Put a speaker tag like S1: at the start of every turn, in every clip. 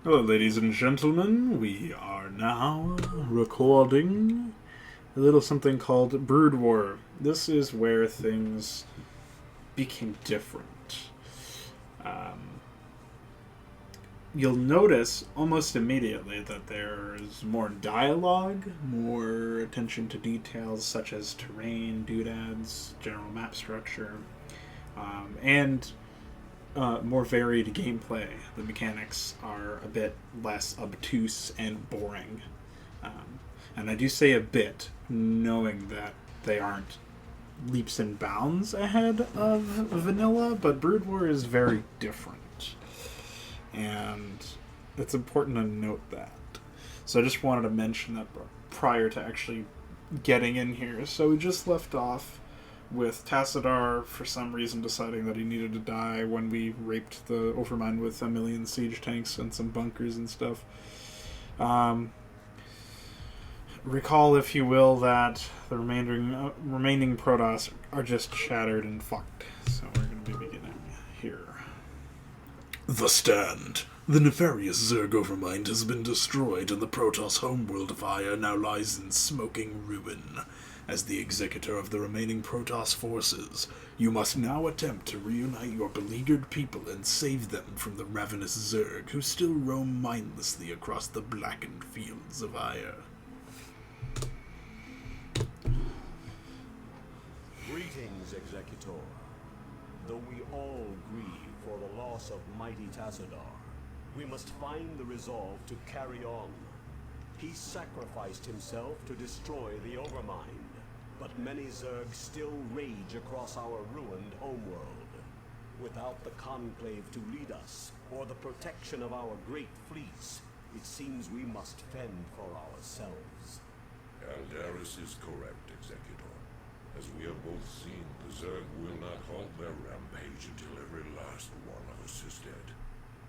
S1: Hello, ladies and gentlemen. We are now recording a little something called Brood War. This is where things became different. You'll notice almost immediately that there's more dialogue, more attention to details such as terrain, doodads, general map structure, and more varied gameplay. The mechanics are a bit less obtuse and boring. And I do say a bit, knowing that they aren't leaps and bounds ahead of vanilla, but Brood War is very different. And it's important to note that. So I just wanted to mention that prior to actually getting in here. So we just left off with Tassadar for some reason deciding that he needed to die when we raped the Overmind with a million siege tanks and some bunkers and stuff. Recall, if you will, that the remaining Protoss are just shattered and fucked. So we're going to be beginning here.
S2: The Stand. The nefarious Zerg Overmind has been destroyed, and the Protoss homeworld of Aya now lies in smoking ruin. As the executor of the remaining Protoss forces, you must now attempt to reunite your beleaguered people and save them from the ravenous Zerg who still roam mindlessly across the blackened fields of Aya.
S3: Greetings, Executor. Though we all grieve for the loss of mighty Tassadar, we must find the resolve to carry on. He sacrificed himself to destroy the Overmind, but many Zerg still rage across our ruined homeworld. Without the Conclave to lead us, or the protection of our great fleets, it seems we must fend for ourselves.
S4: Aldaris is correct, Executor. As we have both seen, the Zerg will not halt their rampage until every last one of us is dead.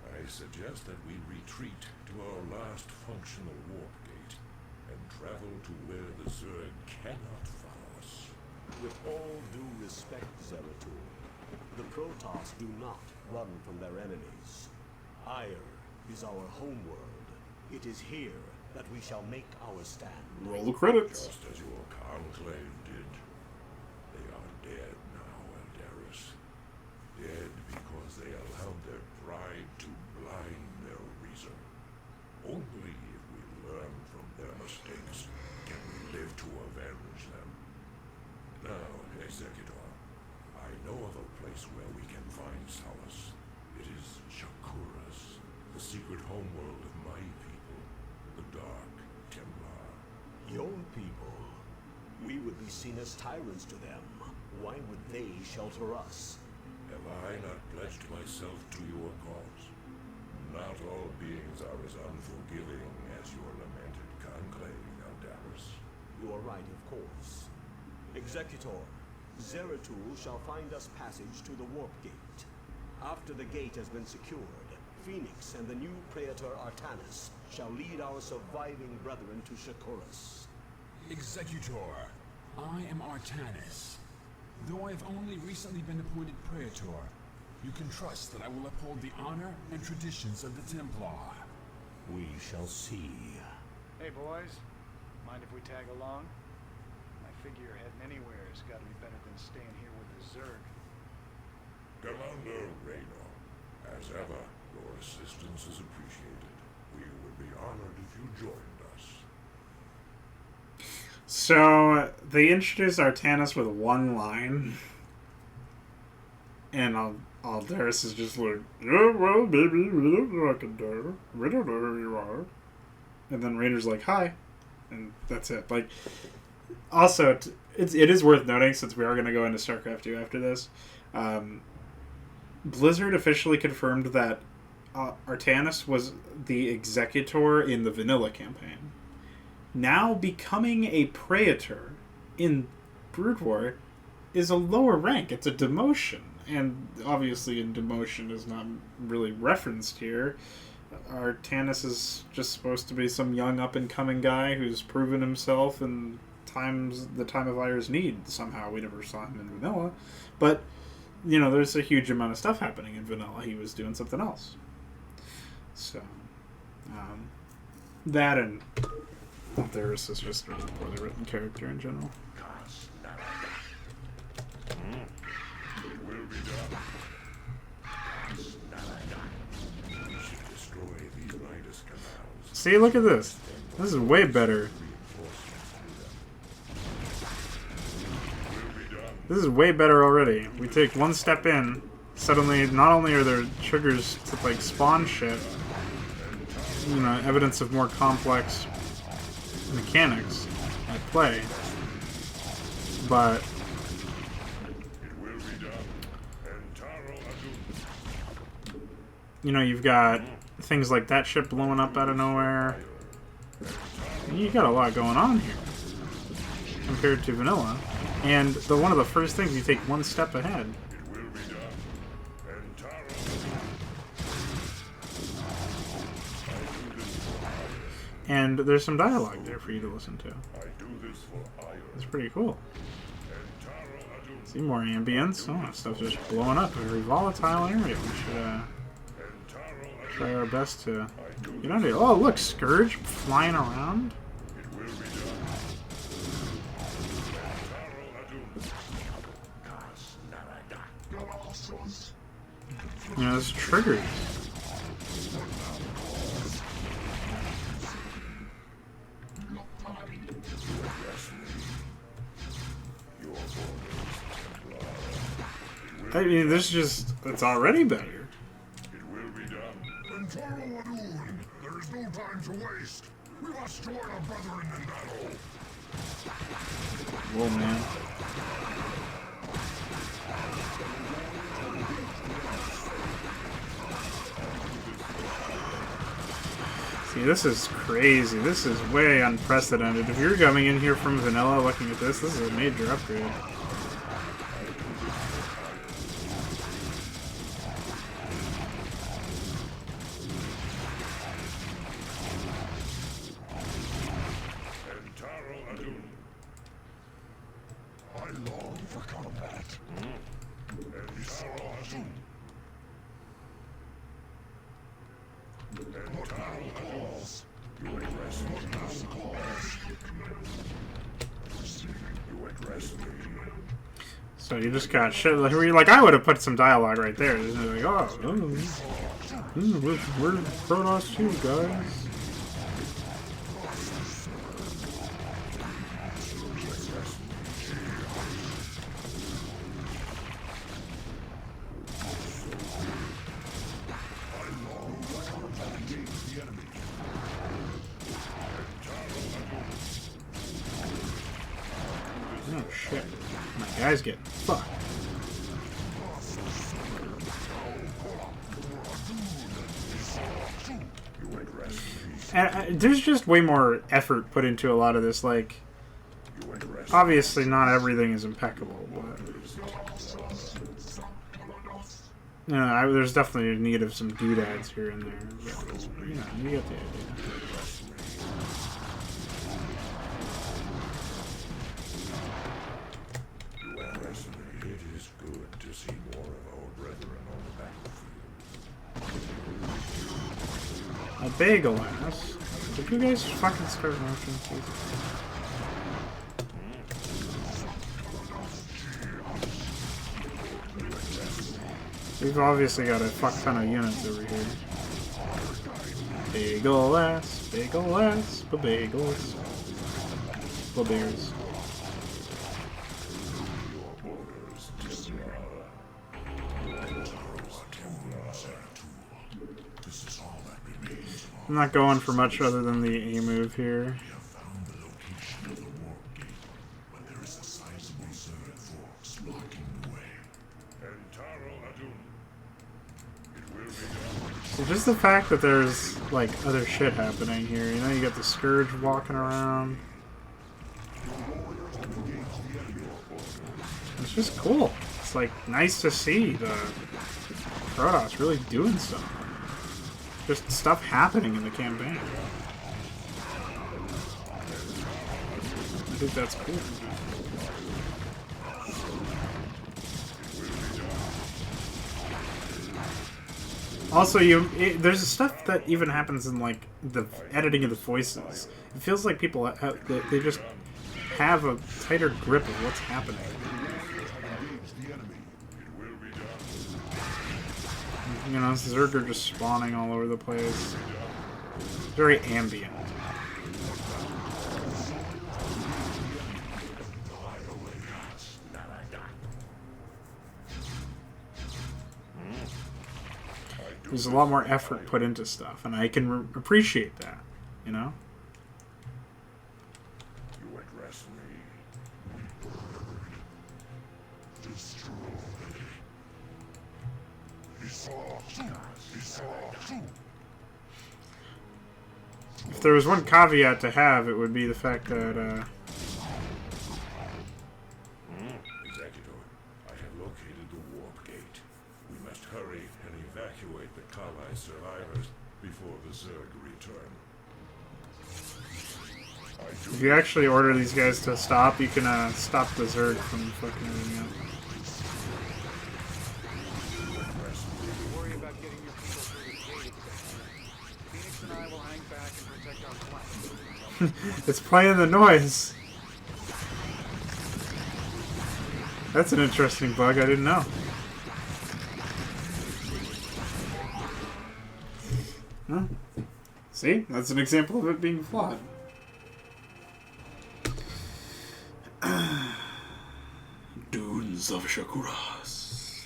S4: I suggest that we retreat to our last functional warp gate and travel to where the Zerg cannot follow us.
S3: With all due respect, Zeratul, the Protoss do not run from their enemies. Ire is our homeworld. It is here that we shall make our stand.
S1: Roll the credits.
S4: Just as your Conclave did. They are dead now, Aldaris. Dead because they allowed their pride to blind their reason. Only if we learn from their mistakes can we live to avenge them. Now, Executor, I know of a place where we can find solace. It is Shakuras, the secret homeworld of my people, the Dark Templar.
S3: Your people. We would be seen as tyrants to them. Why would they shelter us?
S4: Have I not pledged myself to your cause? Not all beings are as unforgiving as your lamented Conclave, Aldaris.
S3: You are right, of course. Executor, Zeratul shall find us passage to the warp gate. After the gate has been secured, Phoenix and the new Praetor Artanis shall lead our surviving brethren to Shakuras.
S5: Executor, I am Artanis. Though I have only recently been appointed Praetor, you can trust that I will uphold the honor and traditions of the Templar.
S3: We shall see.
S6: Hey boys, mind if we tag along? My figure heading anywhere has got to be better than staying here with the Zerg.
S4: Commander Raynor, as ever, your assistance is appreciated. We would be honored if you joined us.
S1: So they introduced Artanis with one line, and Aldaris is just like, "Yeah, well, baby, we don't know what I can do. We don't know who you are." And then Rainer's like, "Hi," and that's it. Like, also, it is worth noting, since we are going to go into StarCraft 2 after this, Blizzard officially confirmed that Artanis was the executor in the vanilla campaign. Now becoming a Praetor in Brood War is a lower rank. It's a demotion. And obviously in demotion is not really referenced here. Artanis is just supposed to be some young up-and-coming guy who's proven himself in the time of Ire's need. Somehow we never saw him in vanilla. But, you know, there's a huge amount of stuff happening in vanilla. He was doing something else. So, That and Theris is just a really poorly written character in general. See, look at this. This is way better. This is way better already. We take one step in, suddenly not only are there triggers to like spawn shit, you know, evidence of more complex mechanics at play, but you know, you've got things like that ship blowing up out of nowhere. You got a lot going on here compared to vanilla. And one of the first things, you take one step ahead. And there's some dialogue there for you to listen to. It's pretty cool. See more ambience. Oh, stuff's just blowing up. A very volatile area. We should try our best to get under here. Oh, look, Scourge flying around. You know, there's triggers. I mean, this just, it's already better.
S5: There is no time to waste. We must join our brethren in battle.
S1: Whoa, man. See, this is crazy. This is way unprecedented. If you're coming in here from vanilla looking at this, this is a major upgrade. So you just got shit. Like I would have put some dialogue right there. Like, we're Protoss too, guys. Oh shit. My guy's getting fucked. And there's just way more effort put into a lot of this. Like, obviously not everything is impeccable, but you know, there's definitely a need of some doodads here and there. But, you know, you get the idea. A bagel ass. Did you guys fucking start watching, please? We've obviously got a fuck ton of units over here. Bagel ass, bagels, bears. I'm not going for much other than the A move here. So just the fact that there's like other shit happening here, you know, you got the Scourge walking around. It's just cool. It's like nice to see the Protoss really doing something. Just stuff happening in the campaign. I think that's cool. Also, there's stuff that even happens in like the editing of the voices. It feels like people they just have a tighter grip of what's happening. You know, Zerg are just spawning all over the place. Very ambient. There's a lot more effort put into stuff, and I can appreciate that, you know?
S4: You address me. Destroy.
S1: If there was one caveat to have, it would be the fact that,
S4: Executor, I have located the warp gate. We must hurry and evacuate the Kali survivors before the Zerg return.
S1: if you actually order these guys to stop, you can, stop the Zerg from fucking everything up.
S6: Worry about getting your people through the gate. Phoenix and I will hang back and protect our flank.
S1: It's playing the noise. That's an interesting bug, I didn't know. Huh? See? That's an example of it being flawed.
S2: Dunes of Shakuras.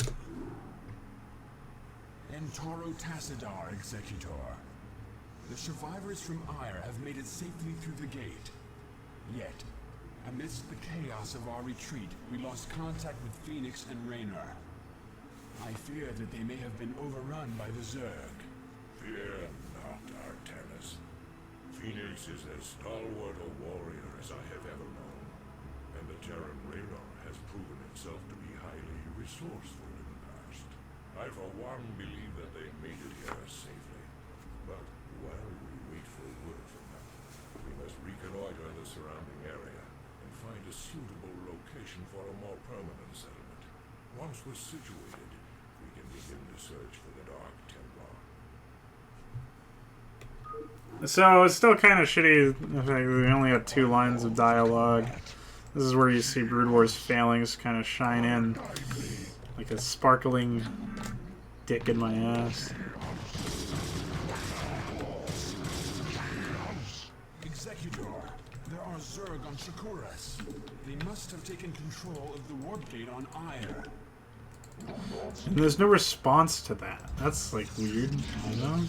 S5: Entoro Tassadar, Executor. The survivors from Ire have made it safely through the gate. Yet, amidst the chaos of our retreat, we lost contact with Phoenix and Raynor. I fear that they may have been overrun by the Zerg.
S4: Fear not, Artanis. Phoenix is as stalwart a warrior as I have ever known, and the Terran Raynor has proven himself to be highly resourceful in the past. I for one believe that they made it here safely, but while we wait for word from them, we must reconnoiter the surrounding area and find a suitable location for a more permanent settlement. Once we're situated, we can begin the search for the Dark Templar.
S1: So, it's still kind of shitty the fact that we only had 2 lines of dialogue. This is where you see Brood War's failings kind of shine in like a sparkling dick in my ass.
S5: Executor, there are Zerg on Shakuras. They must have taken control of the warp gate on Ire.
S1: And there's no response to that. That's like weird, you know?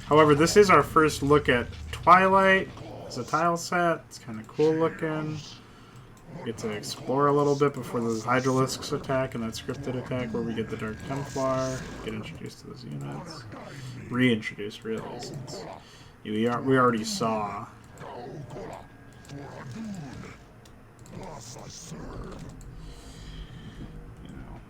S1: However, this is our first look at Twilight as a tile set. It's kind of cool looking. We get to explore a little bit before those Hydralisks attack and that scripted attack where we get the Dark Templar, get introduced to those units. Reintroduced, really, since we already saw. You know.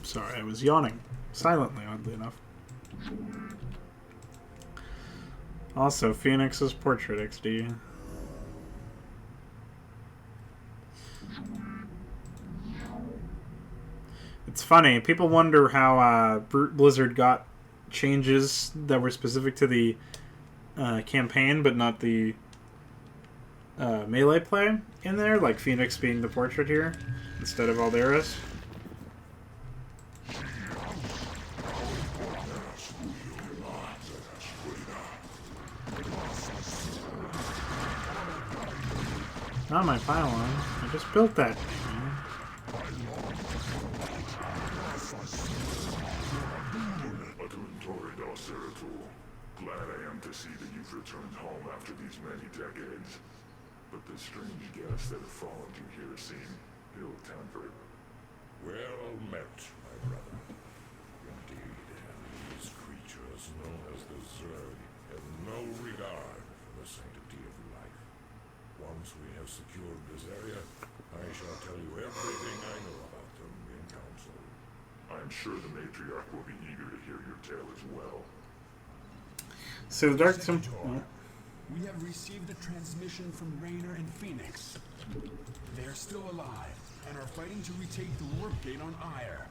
S1: Sorry, I was yawning silently, oddly enough. Also, Phoenix's portrait XD. It's funny. People wonder how Blizzard got changes that were specific to the campaign, but not the melee play in there, like Phoenix being the portrait here instead of Alderis. Not my pylon. I just built that thing, man.
S4: Glad I am to see that you've returned home after these many decades. But the strange guests that have followed you here seem ill-tempered. Well met, my brother. Indeed, these creatures known as the Zerg have no regard for the sanctity of life. Once we have secured this area, I shall tell you everything I know about them in council.
S7: I'm sure the matriarch will be eager to hear your tale as well.
S1: So the Dark
S5: Executor, we have received a transmission from Raynor and Phoenix. They are still alive and are fighting to retake the warp gate on Ire.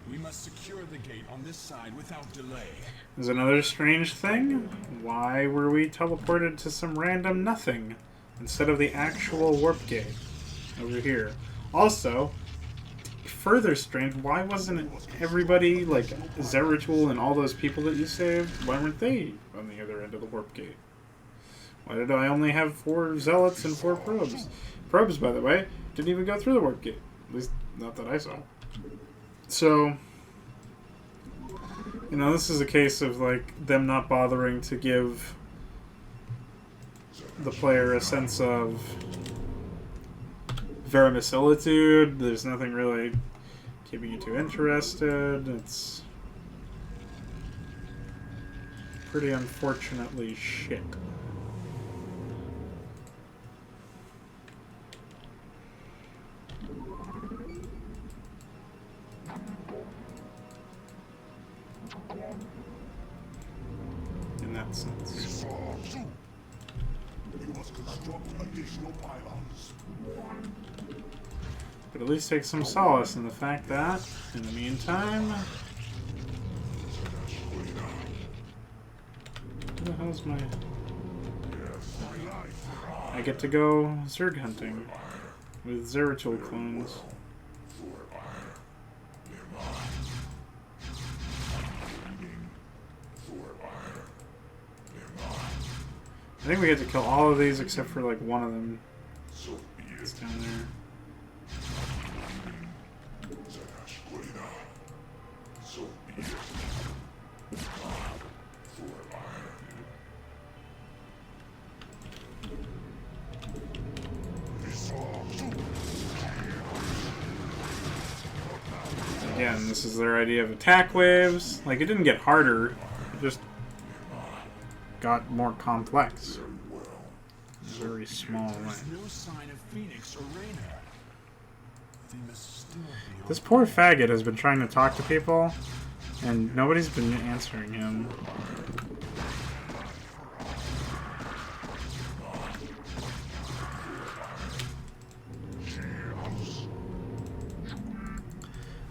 S5: We must secure the gate on this side without delay.
S1: There's another strange thing. Why were we teleported to some random nothing instead of the actual warp gate over here? Also, further strange, why wasn't everybody, like Zeratul and all those people that you saved, why weren't they on the other end of the warp gate? Why did I only have 4 zealots and 4 probes? Probes, by the way, didn't even go through the warp gate. At least, not that I saw. So, you know, this is a case of, like, them not bothering to give the player a sense of verisimilitude. There's nothing really keeping you too interested. It's pretty unfortunately shit. In that sense.
S4: We must construct additional pylons.
S1: But at least take some solace in the fact that, in the meantime... Where the hell's my... I get to go Zerg hunting with Zeratul clones. I think we had to kill all of these except for like one of them. It's down there. Again, this is their idea of attack waves. Like, it didn't get harder, it just got more complex. Very small way.
S5: There's no sign of Phoenix or Raynor. They must still be on
S1: This poor faggot has been trying to talk to people, and nobody's been answering him.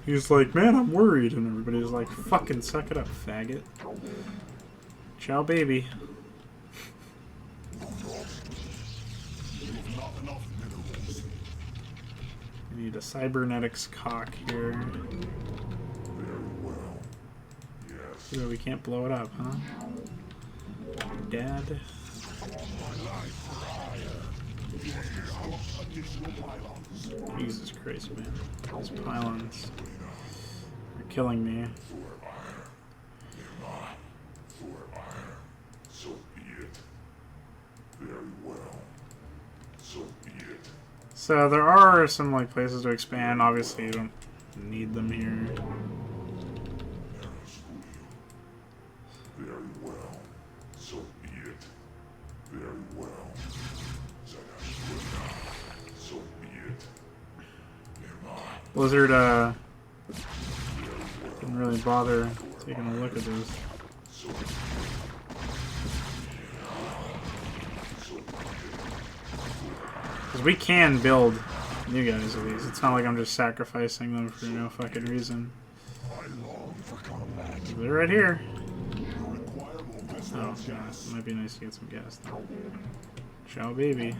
S1: He's like, man, I'm worried, and everybody's like, fucking suck it up, faggot. Ciao, baby. We need a cybernetics cock here.
S4: Very well. Yes.
S1: So we can't blow it up, huh? Dad? Jesus Christ, man. Those pylons are killing me.
S4: So be it. Very well. So be it.
S1: So there are some like places to expand. Obviously, you don't need them here.
S4: Very well. So be it. Very well. So be it.
S1: Blizzard didn't really bother taking a look at this. Because we can build new guys of these. It's not like I'm just sacrificing them for no fucking reason. They're right here. Oh, yeah. It might be nice to get some gas though. Ciao, baby.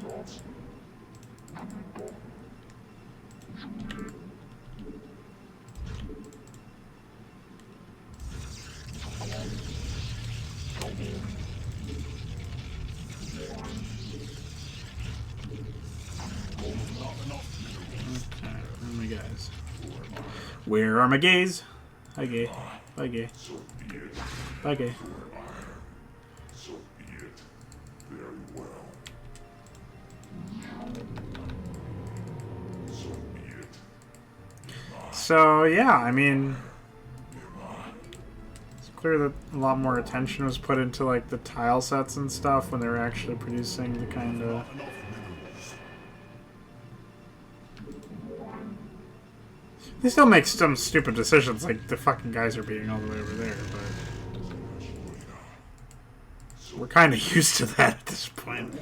S1: Guys. Where are my gays? Hi gay. Bye gay. Bye gay.
S4: So be it. Very well. So be it.
S1: So yeah, I mean, it's clear that a lot more attention was put into like the tile sets and stuff when they were actually producing the kind of They still make some stupid decisions, like the fucking guys are being all the way over there, but we're kind of used to that at this point.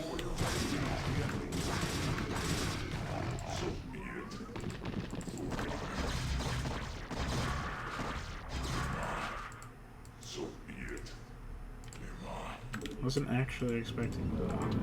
S1: Wasn't actually expecting that.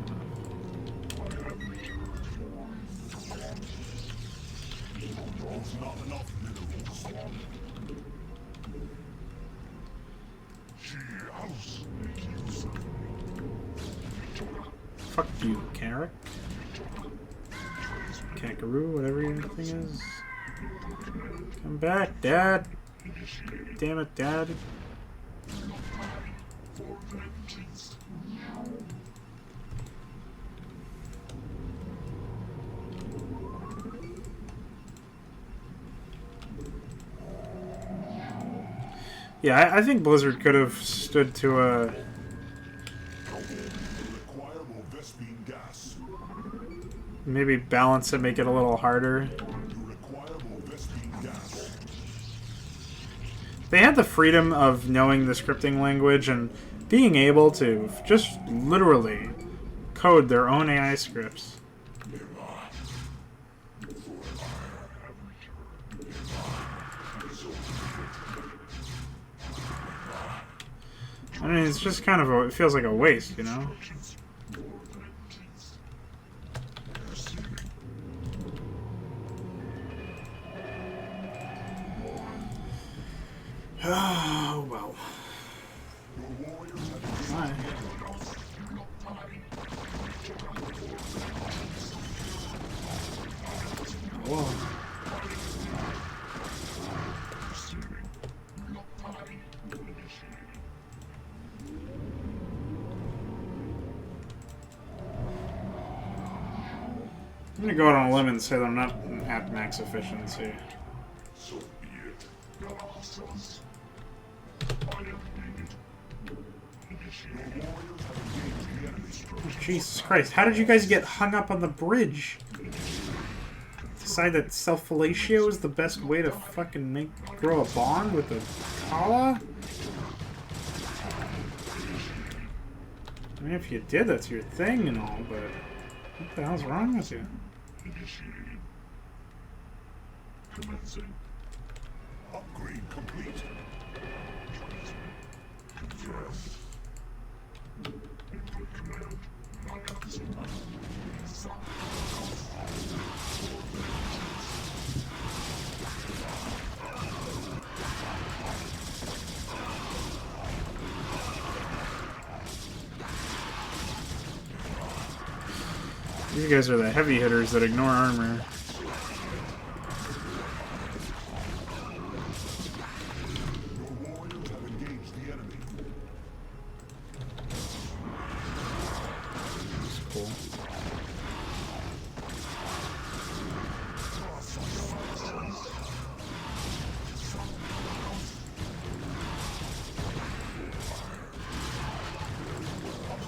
S1: Fuck you, Carrot. Kangaroo, whatever your thing is. Come back, Dad. Damn it, Dad. Yeah, I think Blizzard could have stood to a... maybe balance it, make it a little harder. They had the freedom of knowing the scripting language and being able to just literally code their own AI scripts. I mean, it's just kind of a... it feels like a waste, you know? Oh, well. Bye. Whoa. I'm gonna go out on a limb and say that I'm not at max efficiency. Jesus Christ, how did you guys get hung up on the bridge? Decide that self-fellatio is the best way to fucking grow a bond with the Kala? I mean, if you did, that's your thing and all, but what the hell's wrong with you?
S4: Commencing. Upgrade complete. Yes. Input command.
S1: These guys are the heavy hitters that ignore armor.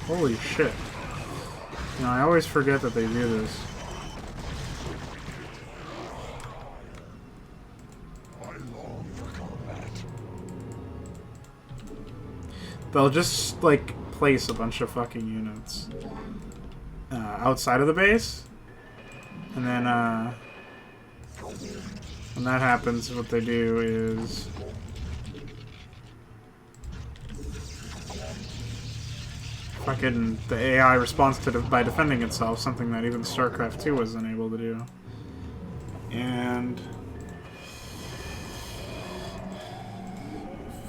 S1: Holy shit. You know, I always forget that they do this. They'll just, like, place a bunch of fucking units outside of the base. And then, when that happens, what they do is... fucking the AI responds to by defending itself, something that even StarCraft 2 was unable to do. And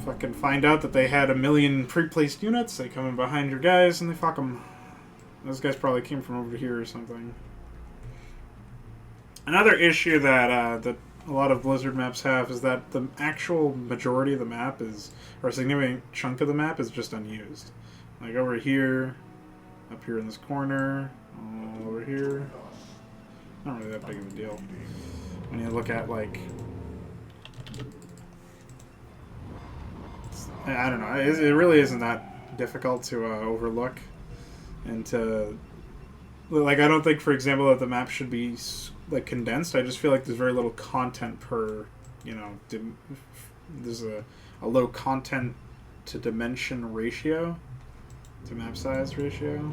S1: fucking find out that they had a million pre-placed units, they come in behind your guys and they fuck them. Those guys probably came from over here or something. Another issue that that a lot of Blizzard maps have is that the actual majority of the map is, or a significant chunk of the map is just unused. Like over here, up here in this corner, all over here. Not really that big of a deal. When you look at, like, I don't know, it really isn't that difficult to overlook. And to, like, I don't think, for example, that the map should be, like, condensed. I just feel like there's very little content per you know, there's a low content to dimension ratio, to map size ratio.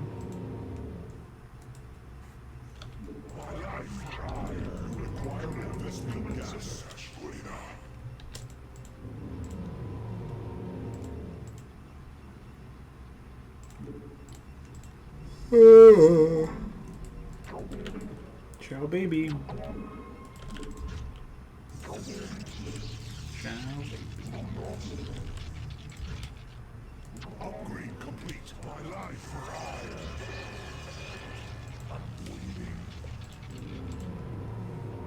S1: Ciao, baby. Ciao, baby.
S4: Upgrade complete. My life for hire. I'm waiting.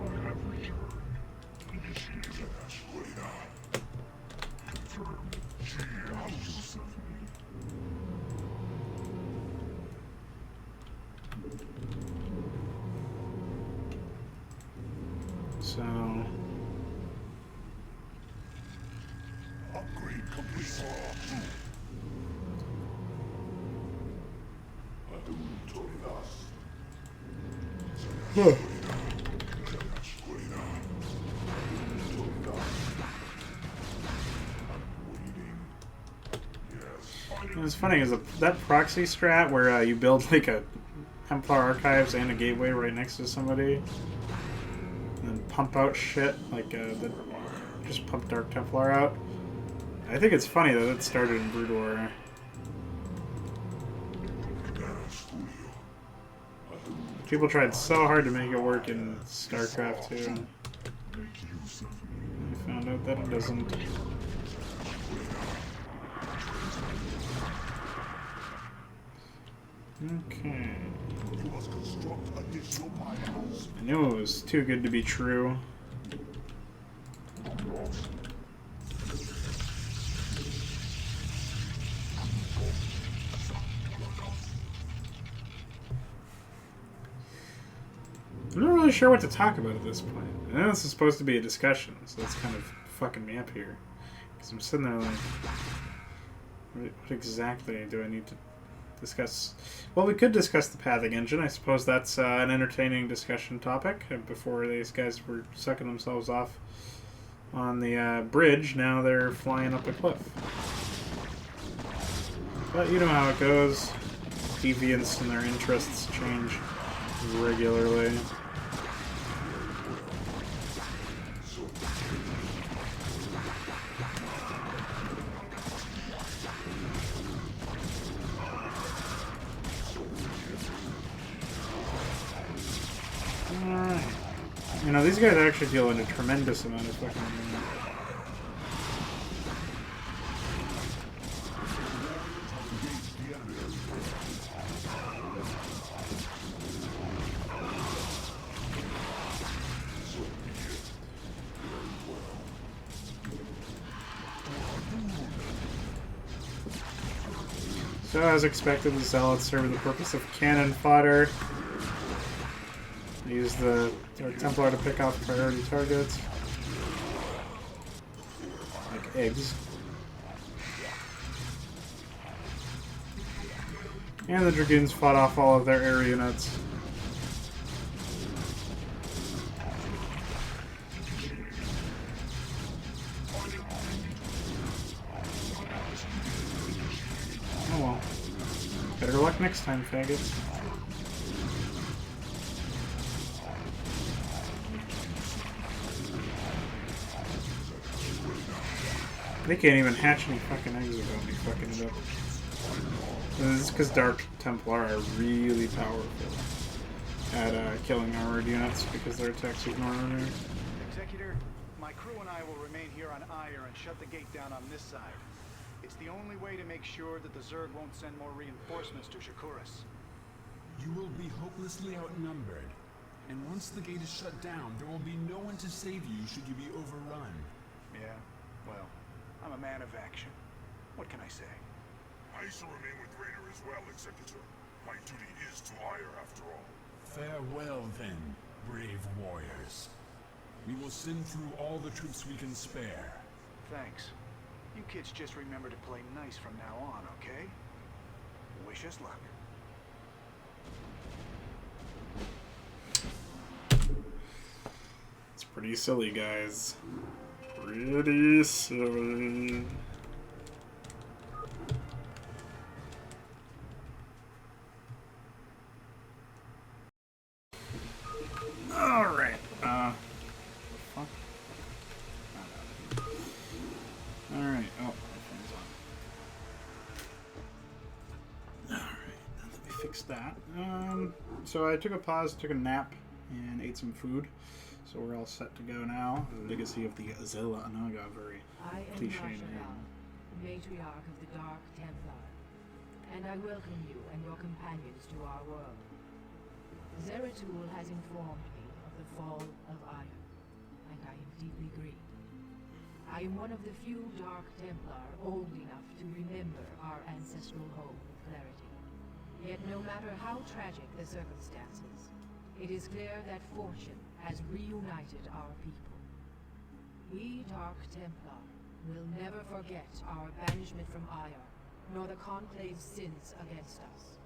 S4: I have returned. Initiated Asquina. Confirmed. She houses of me.
S1: So,
S4: Upgrade complete.
S1: what's funny is that proxy strat where you build like a Templar archives and a gateway right next to somebody, and then pump out shit like just pump Dark Templar out. I think it's funny that it started in Brood War. People tried so hard to make it work in StarCraft too. I found out that it doesn't. Okay. I knew it was too good to be true. I'm not really sure what to talk about at this point. I know this is supposed to be a discussion, so that's kind of fucking me up here. Because I'm sitting there like, what exactly do I need to discuss? Well, we could discuss the pathing engine. I suppose that's an entertaining discussion topic. Before these guys were sucking themselves off on the bridge, now they're flying up a cliff. But you know how it goes. Deviants and their interests change regularly. You know, these guys actually deal in a tremendous amount of fucking damage. So, as expected, the Zealots serve the purpose of cannon fodder. They use the Templar to pick off priority targets, like eggs. And the Dragoons fought off all of their air units. Oh well. Better luck next time, faggots. They can't even hatch any fucking eggs without me fucking it up. And this is because Dark Templar are really powerful at killing armored units because their attacks ignore armor.
S6: Executor, my crew and I will remain here on Ire and shut the gate down on this side. It's the only way to make sure that the Zerg won't send more reinforcements to Shakuras.
S5: You will be hopelessly outnumbered. And once the gate is shut down, there will be no one to save you should you be overrun.
S6: Yeah, well, I'm a man of action. What can I say?
S4: I shall remain with Raider as well, Executor. My duty is to Ire after all.
S5: Farewell then, brave warriors. We will send through all the troops we can spare.
S6: Thanks. You kids just remember to play nice from now on, okay? Wish us luck.
S1: It's pretty silly, guys. Pretty silly. Alright. Fuck? Alright. Oh, my phone's on. Alright, let me fix that. So I took a pause, took a nap, and ate some food. So we're all set to go now. Legacy of the Azela Anaga, very cliche name.
S8: Matriarch of the Dark Templar, and I welcome you and your companions to our world. Zeratul has informed me of the fall of Ire, and I am deeply grieved. I am one of the few Dark Templar old enough to remember our ancestral home with clarity. Yet no matter how tragic the circumstances, it is clear that fortune has reunited our people. We Dark Templar will never forget our banishment from Ire, nor the Conclave's sins against us.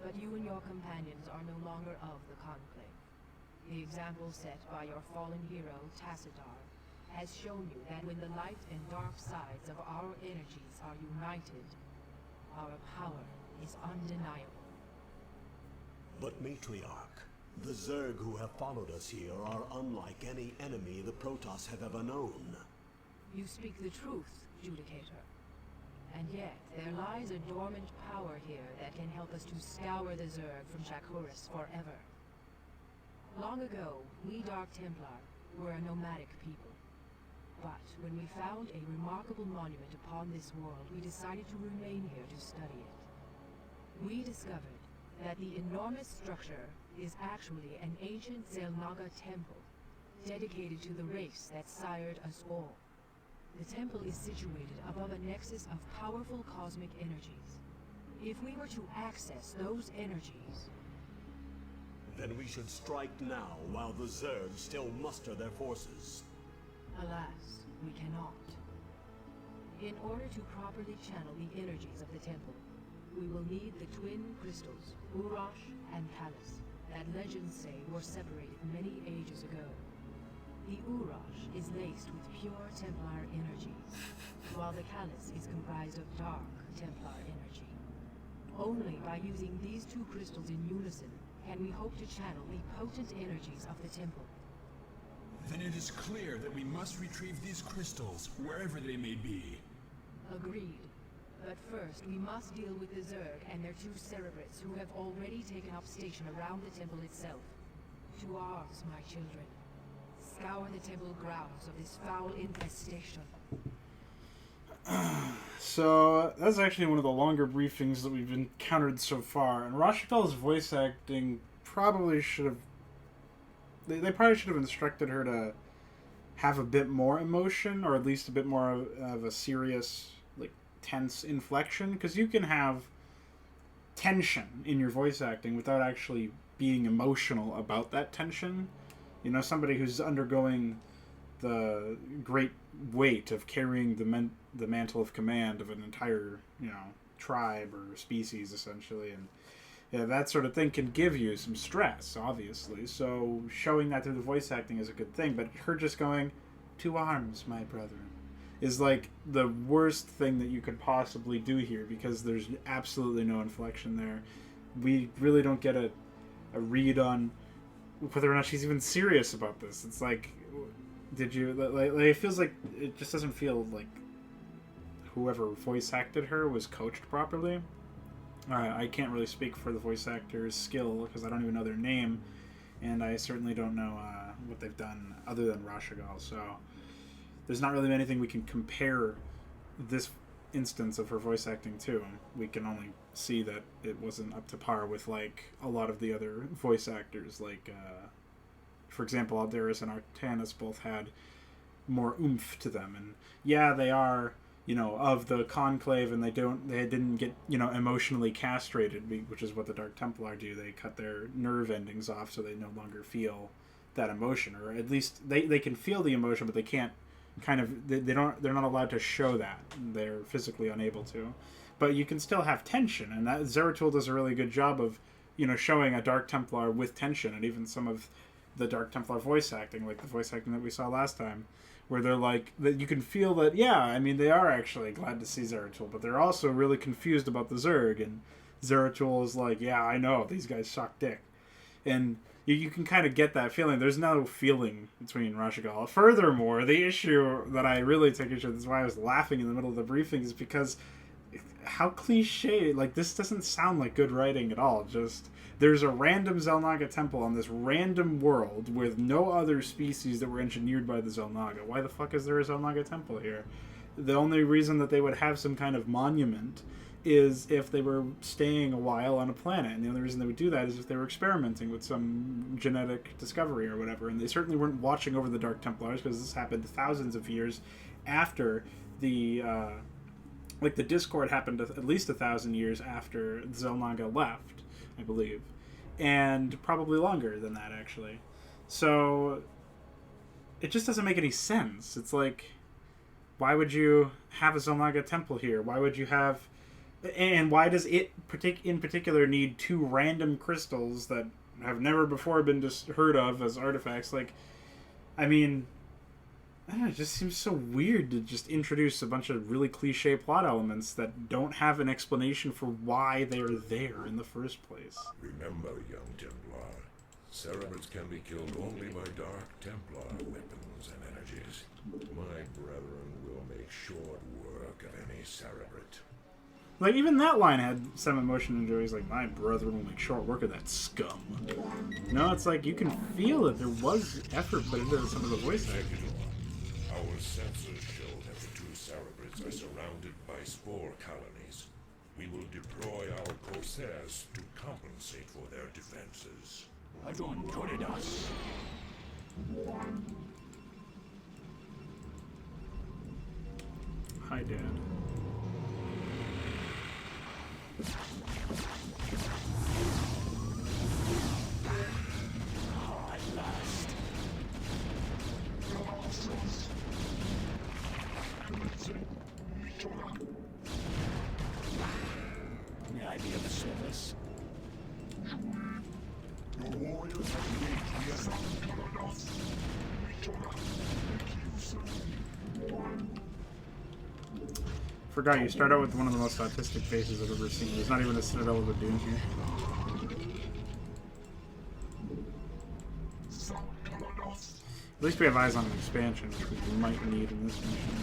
S8: But you and your companions are no longer of the Conclave. The example set by your fallen hero, Tassadar, has shown you that when the light and dark sides of our energies are united, our power is undeniable.
S3: But Matriarch, the Zerg who have followed us here are unlike any enemy the Protoss have ever known.
S8: You speak the truth, Judicator. And yet, there lies a dormant power here that can help us to scour the Zerg from Shakuris forever. Long ago, we Dark Templar were a nomadic people. But when we found a remarkable monument upon this world, we decided to remain here to study it. We discovered that the enormous structure is actually an ancient Zelnaga temple, dedicated to the race that sired us all. The temple is situated above a nexus of powerful cosmic energies. If we were to access those energies...
S3: Then we should strike now while the Zerg still muster their forces.
S8: Alas, we cannot. In order to properly channel the energies of the temple, we will need the twin crystals, Urash and Callus, that legends say were separated many ages ago. The Urash is laced with pure Templar energies, while the Callus is comprised of dark Templar energy. Only by using these two crystals in unison can we hope to channel the potent energies of the temple.
S5: Then it is clear that we must retrieve these crystals, wherever they may be.
S8: Agreed. But first, we must deal with the Zerg and their two Cerebrates who have already taken up station around the temple itself. To arms, my children. Scour the temple grounds of this foul infestation.
S1: So, that's actually one of the longer briefings that we've encountered so far. And Rashidal's voice acting probably should have... They probably should have instructed her to have a bit more emotion, or at least a bit more of a serious, like, tense inflection. Because you can have tension in your voice acting without actually being emotional about that tension. You know, somebody who's undergoing the great weight of carrying the mantle of command of an entire, tribe or species, essentially, and that sort of thing can give you some stress, obviously. So showing that through the voice acting is a good thing, but her just going, "To arms, my brethren," is like the worst thing that you could possibly do here, because there's absolutely no inflection there. We really don't get a read on whether or not she's even serious about this. It's like, did you like it feels like it just doesn't feel like whoever voice acted her was coached properly. I can't really speak for the voice actor's skill because I don't even know their name, and I certainly don't know what they've done other than Rashagal. So there's not really anything we can compare this instance of her voice acting to. We can only see that it wasn't up to par with like a lot of the other voice actors. Like, for example, Aldaris and Artanis both had more oomph to them, and yeah, they are, of the Conclave, and they didn't get, emotionally castrated, which is what the Dark Templar do. They cut their nerve endings off so they no longer feel that emotion, or at least they can feel the emotion, but they can't they're not allowed to show that. They're physically unable to. But you can still have tension, and that Zeratul does a really good job of, showing a Dark Templar with tension, and even some of the Dark Templar voice acting, like the voice acting that we saw last time, where they're like, that you can feel that, yeah, I mean, they are actually glad to see Zeratul, but they're also really confused about the Zerg, and Zeratul is like, yeah, I know, these guys suck dick. And you can kind of get that feeling. There's no feeling between Rashagal. Furthermore, the issue that I really take issue with, this is why I was laughing in the middle of the briefing, is because how cliche, like, this doesn't sound like good writing at all. Just, there's a random Xel'Naga temple on this random world with no other species that were engineered by the Xel'Naga. Why the fuck is there a Xel'Naga temple here? The only reason that they would have some kind of monument is if they were staying a while on a planet, and the only reason they would do that is if they were experimenting with some genetic discovery or whatever, and they certainly weren't watching over the Dark Templars, because this happened thousands of years after the the Discord happened at least 1,000 years after Xel'Naga left, I believe, and probably longer than that, actually. So it just doesn't make any sense. It's like, why would you have a Xel'Naga temple here? Why would you have... And why does it in particular need 2 random crystals that have never before been just heard of as artifacts? Like, I mean, I don't know, it just seems so weird to just introduce a bunch of really cliche plot elements that don't have an explanation for why they're there in the first place.
S4: Remember, young Templar, Cerebrates can be killed only by Dark Templar weapons and energies. My brethren will make short work of any Cerebrate.
S1: Like, even that line had some emotion into it. He's like, my brethren will make short work of that scum. No, it's like, you can feel that there was effort put into some of the voice acting.
S4: Our sensors show that the 2 Cerebrates are surrounded by spore colonies. We will deploy our Corsairs to compensate for their defenses.
S5: Adon Pronogo.
S1: Hi, Dad.
S5: May I be of service?
S7: Your warriors have engaged the
S1: Forgot you start out with one of the most autistic faces I've ever seen. There's not even a Citadel of the Dune here. At least we have eyes on an expansion, which we might need in this mission.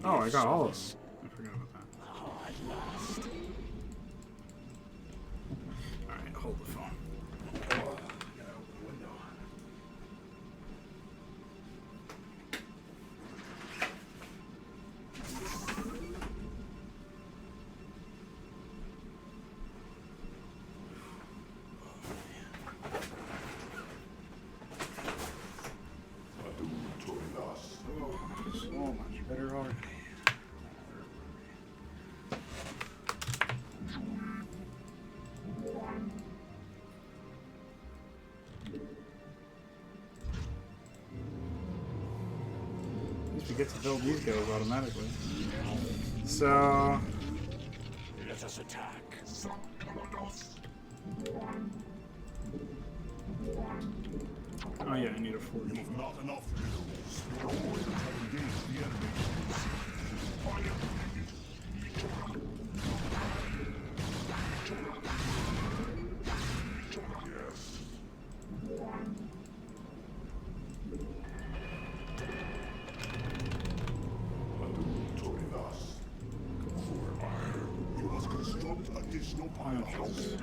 S1: Oh, I got all of them. I forgot about that. Alright, hold the phone. So much better already. At least we get to build these guys automatically. So...
S5: Let us attack.
S1: Oh yeah, I need a forge.
S7: not enough minerals. Your warriors have engaged the enemy. Yes. Pronogo. For iron, we must construct additional powerhouses.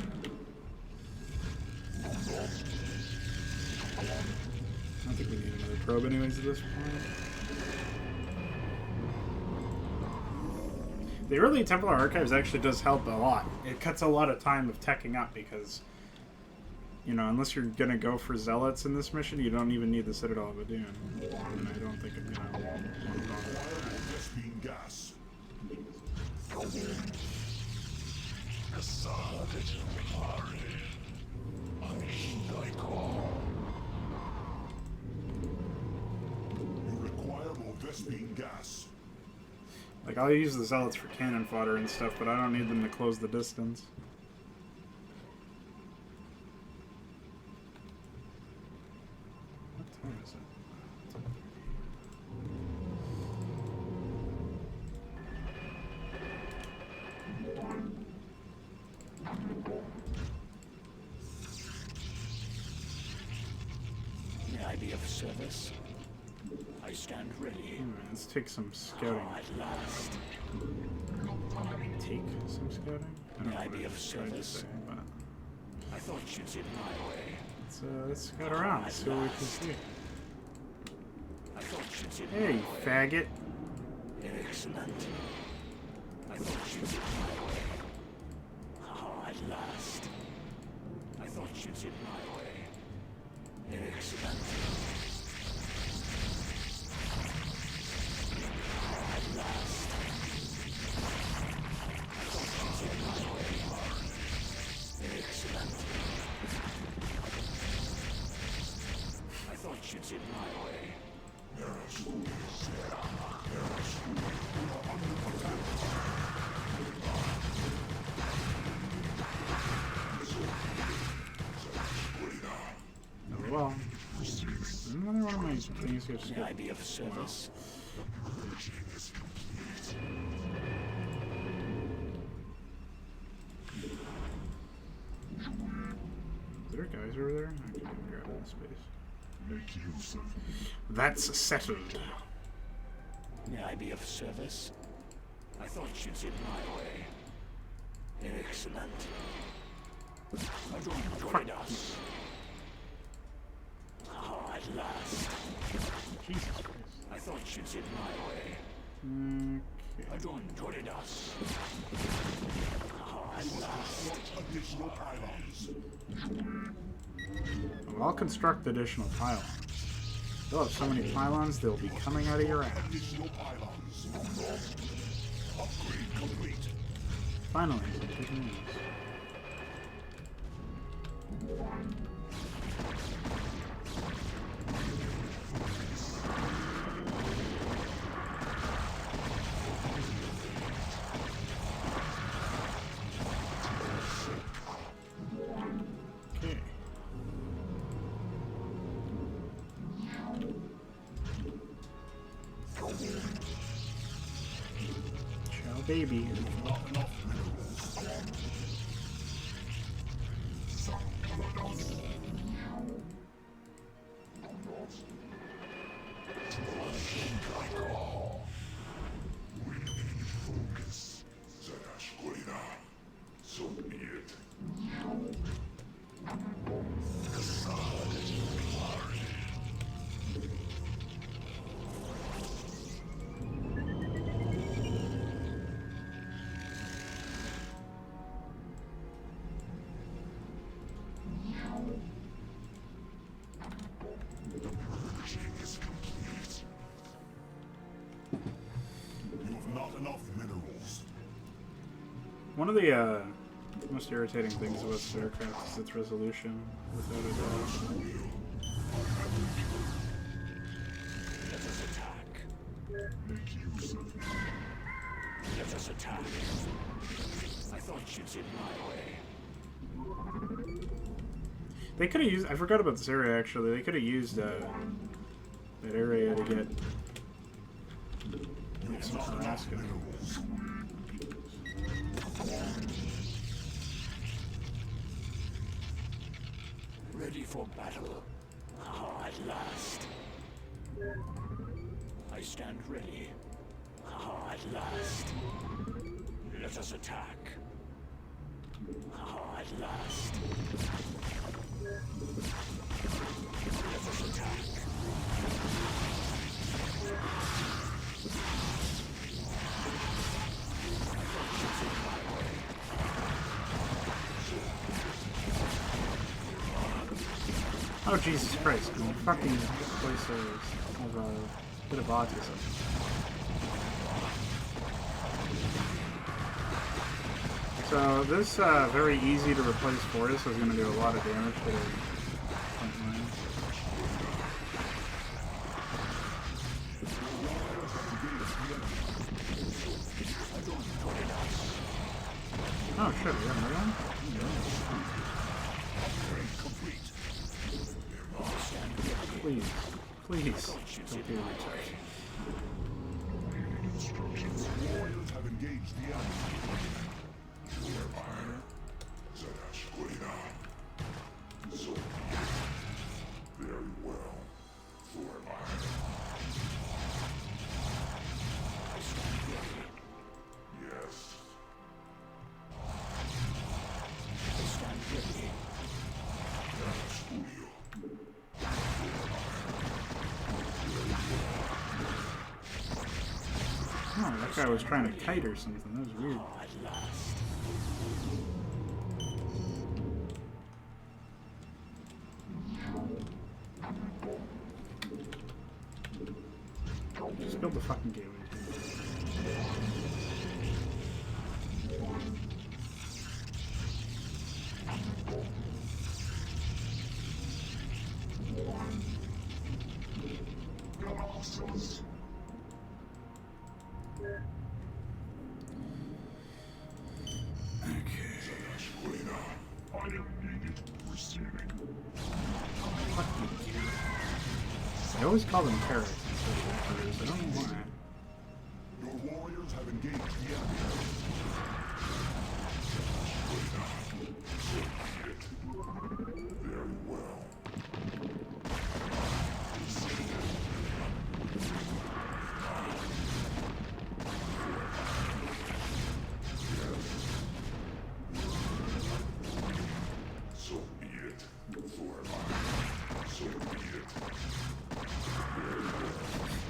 S1: I don't think we need another probe anyways at this point. The early Templar Archives actually does help a lot. It cuts a lot of time of teching up because, you know, unless you're going to go for Zealots in this mission, you don't even need the Citadel of Adun. And I don't think I'm going to want
S7: Vespine gas. Vespene gas.
S1: Like, I'll use the zealots for cannon fodder and stuff, but I don't need them to close the distance. What time is it?
S9: May I be of service? I stand ready.
S1: Let's take some scouting.
S9: At last.
S1: Take some scouting? I don't
S9: May
S1: know
S9: I
S1: what
S9: be
S1: I
S9: of
S1: was trying to say,
S9: service?
S1: but
S9: I thought you'd sit my way.
S1: let's scout around, see what we can see.
S9: I thought you'd sit
S1: Hey,
S9: my way.
S1: faggot.
S9: Excellent. I thought you'd sit my way. At last. I thought you'd sit my way. Excellent. At last. I thought you'd sit my way. Excellent. I thought you'd sit my way.
S1: Oh, well. Another one of my things here.
S9: May I be of service?
S1: Is there guys over there? I can't figure out that space.
S7: Make use of
S1: That's settled.
S9: May I be of service? I thought you'd sit my way. Excellent. I don't join us. At last.
S1: Jesus Christ.
S9: I thought you'd sit my way.
S1: Okay.
S9: I don't join us. At last.
S7: additional pylons.
S1: Well, I'll construct additional pylons. They'll have so many pylons, they'll be coming out of your ass.
S7: Additional pylons. Upgrade complete.
S1: Finally, some good news. Okay. Ciao, baby.
S4: So be it.
S7: You have not enough minerals.
S1: One of the most irritating things about StarCraft is its resolution, without a doubt.
S9: Let us attack.
S7: Make use of
S9: Let us attack. I thought you'd sit my way.
S1: They could have used. I forgot about this area actually. They could have used that area to get some Alaska.
S7: minerals.
S9: Ready for battle. At last. I stand ready. At last. Let us attack. At last. Let us attack.
S1: Oh Jesus Christ! Man, fucking places have a bit of autism. So this very easy to replace Fortis is going to do a lot of damage to the front line. shit, we got another one? Please. Please. Don't be a retard.
S7: Instructions. Warriors have engaged the enemy.
S4: So, very well. For iron. Yes.
S1: Oh, that guy was trying to kite or something. That was weird. Just build the fucking gateway. I always call them terrorists instead of recruiters. I don't know why.
S7: Your warriors have engaged the enemy.
S4: Very well. So be it. So be it.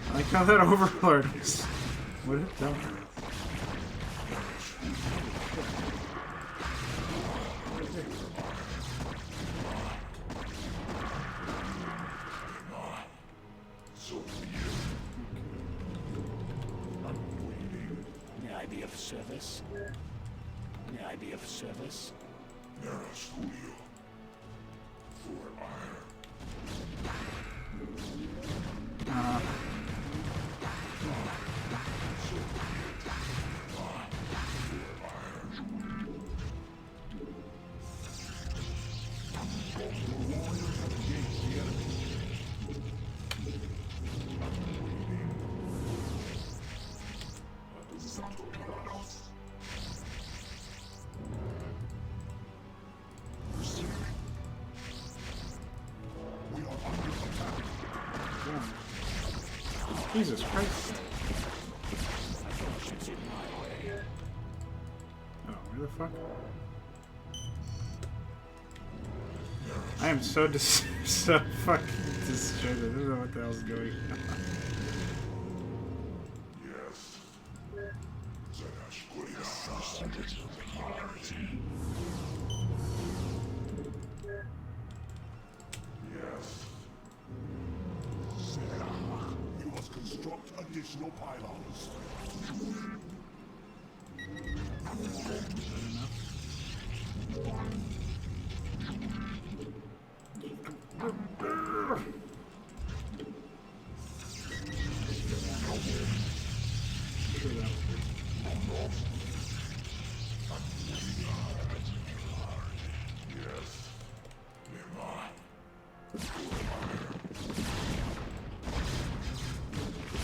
S1: I like how that Overlord is. What have done?
S4: So be it.
S9: May I be of service? May I be of service?
S4: Nera Studio. For iron.
S1: Jesus Christ. Oh, where the fuck? I am so so fucking distracted. I don't know what the hell's going on.
S4: Yes. Yes.
S7: You must construct additional pylons.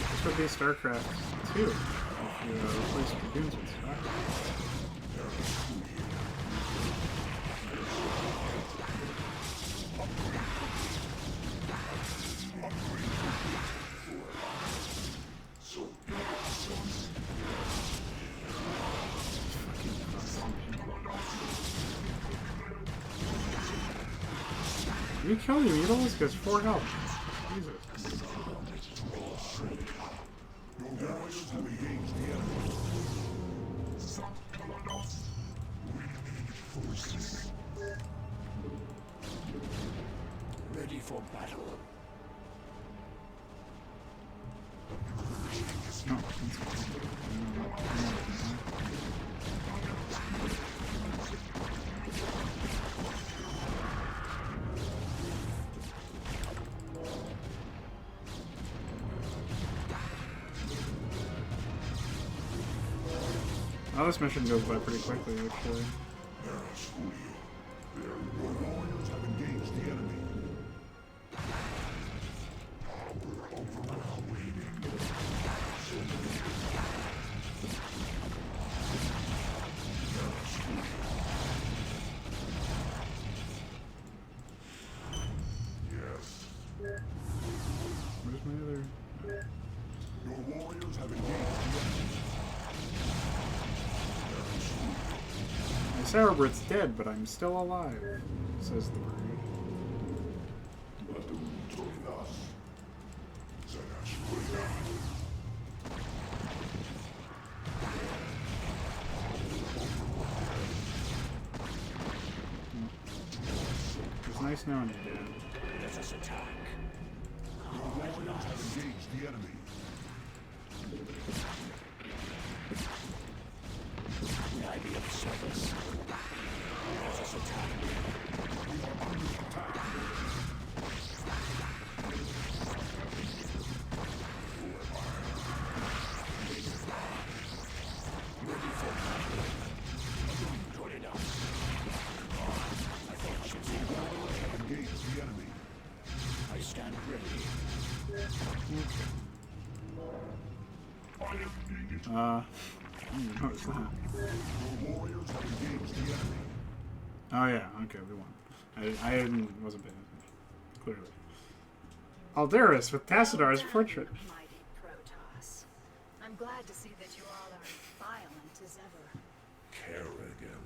S1: This would be StarCraft 2 if you replace dragoons with StarCraft. You kill you, you always gets 4 health. Jesus.
S7: Your warriors have engaged the enemy.
S9: Ready for battle.
S1: Oh, this mission goes by pretty quickly, actually.
S7: Your warriors have engaged the enemy.
S1: Where's my other?
S7: Your warriors have engaged the enemy.
S1: My Cerebrite's dead, but I'm still alive, says the bird. It's nice knowing you, Dad.
S9: Let us attack.
S7: Your warriors have engaged the enemy.
S9: May I be of service? Let us attack.
S7: We are under attack.
S9: Ready for battle. Good enough. I thought you'd be
S7: Warriors have engaged the enemy.
S9: I stand ready.
S1: What's that?
S7: Your warriors have engaged the enemy.
S1: Oh yeah, okay, we won. Wasn't paying attention. Clearly. Alderus with Tassadar's portrait.
S10: Mighty Protoss. I'm glad to see that you all are as violent as ever.
S4: Kerrigan,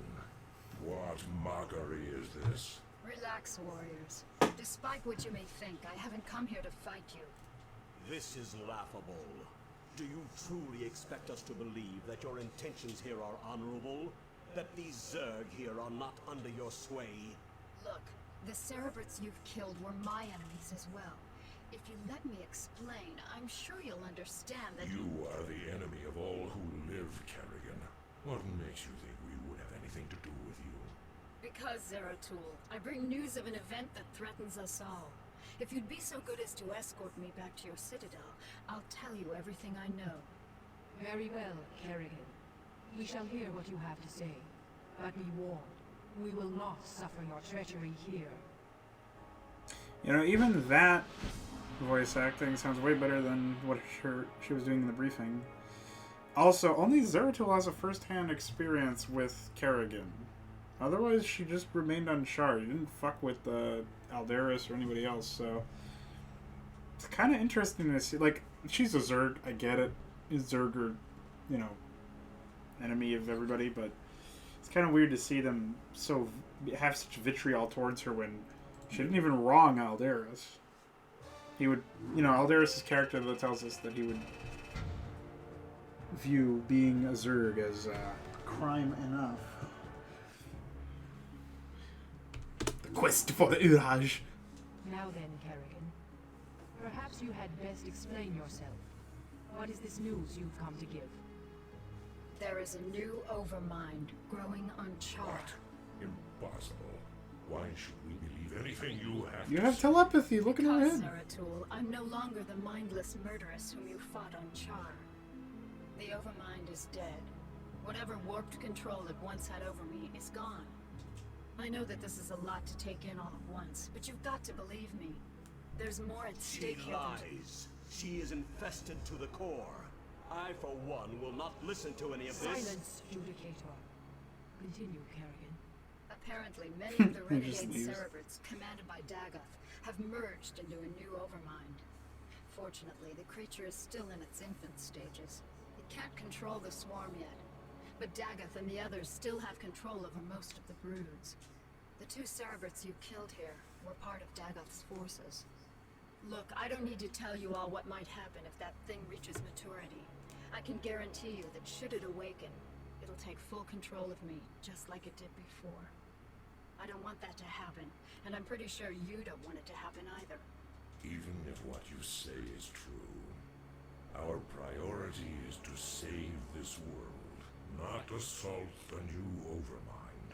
S4: what mockery is this?
S10: Relax, warriors. Despite what you may think, I haven't come here to fight you.
S3: This is laughable. Do you truly expect us to believe that your intentions here are honorable? That these Zerg here are not under your sway?
S10: Look, the Cerebrates you've killed were my enemies as well. If you let me explain, I'm sure you'll understand that
S4: You are the enemy of all who live, Kerrigan. What makes you think we would have anything to do with you?
S10: because, Zeratul, I bring news of an event that threatens us all. If you'd be so good as to escort me back to your citadel, I'll tell you everything I know.
S8: Very well, Kerrigan. We shall hear what you have to say. But be warned, we will not suffer your treachery here.
S1: You know, even that voice acting sounds way better than what she was doing in the briefing. Also, only Zeratul has a first-hand experience with Kerrigan. Otherwise, she just remained uncharted. She didn't fuck with Alderus or anybody else, so... It's kind of interesting to see. Like, she's a Zerg, I get it. Zerg are, you know, enemy of everybody, but it's kind of weird to see them have such vitriol towards her when she didn't even wrong Alderus. He would, you know, Alderus' character that tells us that he would view being a Zerg as crime enough. The quest for the Uraj.
S8: Now then, Kerrigan. Perhaps you had best explain yourself. What is this news you've come to give?
S10: There is a new Overmind growing on Char.
S4: Impossible. Why should we believe anything you have
S1: You
S4: to
S1: have
S4: say?
S1: telepathy. Look at her
S10: Because,
S1: head.
S10: Zeratul, I'm no longer the mindless murderess whom you fought on Char. The Overmind is dead. Whatever warped control it once had over me is gone. I know that this is a lot to take in all at once, but you've got to believe me. There's more at
S3: She
S10: stake here than...
S3: lies. She is infested to the core. I, for one, will not listen to any of this.
S8: Silence, Judicator. Continue, Kerrigan.
S10: Apparently, many of the
S1: He just
S10: renegade
S1: leaves.
S10: Cerebrates commanded by Dagoth have merged into a new Overmind. Fortunately, the creature is still in its infant stages. It can't control the swarm yet, but Dagoth and the others still have control over most of the broods. The two Cerebrates you killed here were part of Dagoth's forces. Look, I don't need to tell you all what might happen if that thing reaches maturity. I can guarantee you that should it awaken, it'll take full control of me, just like it did before. I don't want that to happen, and I'm pretty sure you don't want it to happen either.
S4: Even if what you say is true, our priority is to save this world, not assault the new Overmind.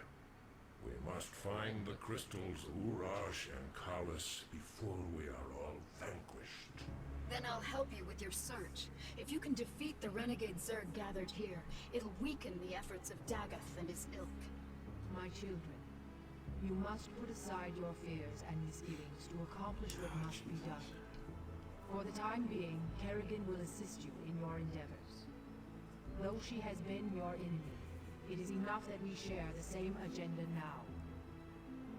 S4: We must find the crystals Urash and Kalis before we are all vanquished.
S10: Then I'll help you with your search. If you can defeat the renegade Zerg gathered here, it'll weaken the efforts of Dagoth and his ilk.
S8: My children, you must put aside your fears and misgivings to accomplish what must be done. For the time being, Kerrigan will assist you in your endeavors. Though she has been your enemy, it is enough that we share the same agenda now.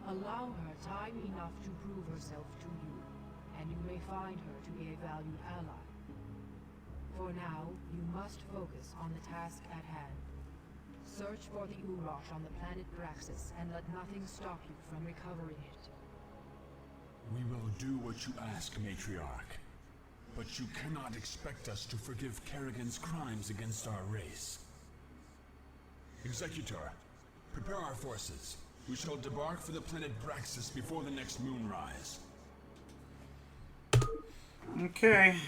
S8: Allow her time enough to prove herself to you, and you may find her to be a valued ally. For now, you must focus on the task at hand. Search for the Urosh on the planet Braxis, and let nothing stop you from recovering it.
S5: We will do what you ask, Matriarch. But you cannot expect us to forgive Kerrigan's crimes against our race. Executor, prepare our forces. We shall debark for the planet Braxis before the next moonrise.
S1: Okay.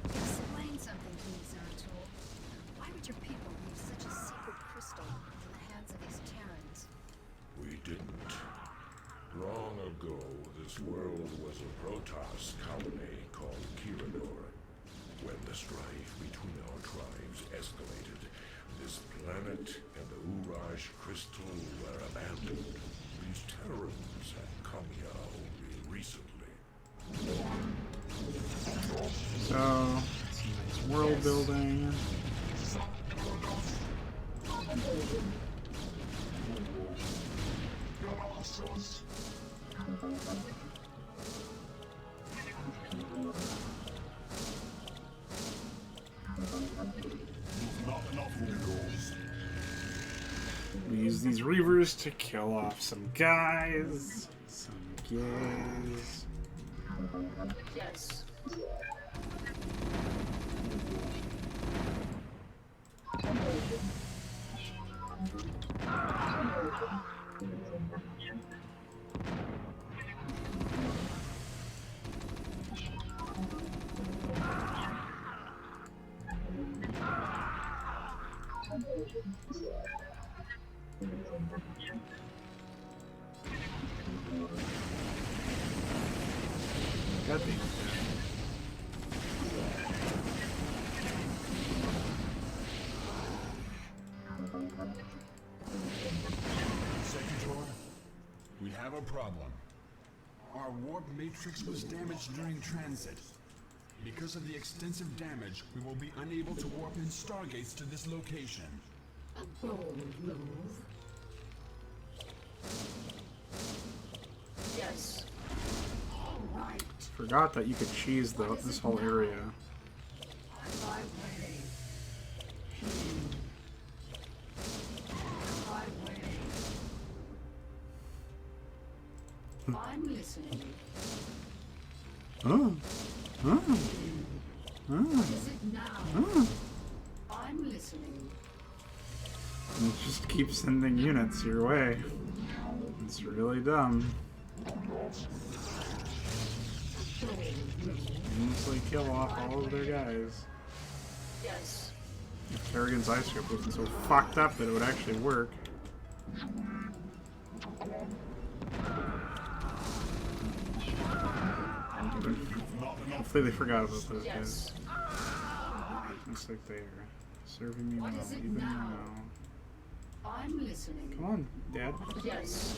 S10: Explain something to me, Zeratul. Why would your people leave such a secret crystal in the hands of these Terrans?
S4: We didn't. Long ago, this world was a Protoss colony called Kirador. When the strife between our tribes escalated, this planet and the Urash crystal were abandoned. These Terrans have come here only recently.
S1: So, some nice world building. We use these reavers to kill off some guys, some gays.
S10: Yes.
S1: Got these.
S5: Executor, we have a problem. Our warp matrix was damaged during transit. Because of the extensive damage, we will be unable to warp in stargates to this location.
S10: A bold move. Yes. All right.
S1: Forgot that you could cheese this whole area.
S10: My way. My way. I'm listening.
S1: Oh. Oh.
S10: What is it now?
S1: Oh.
S10: I'm listening.
S1: And it just keeps sending units your way. It's really dumb. Mostly kill off all of their guys.
S10: Yes.
S1: If Kerrigan's ice script wasn't so fucked up that it would actually work. Hopefully they forgot about those guys. Looks like they are serving me well, even now.
S10: I'm listening.
S1: Come on, Dad.
S10: Yes.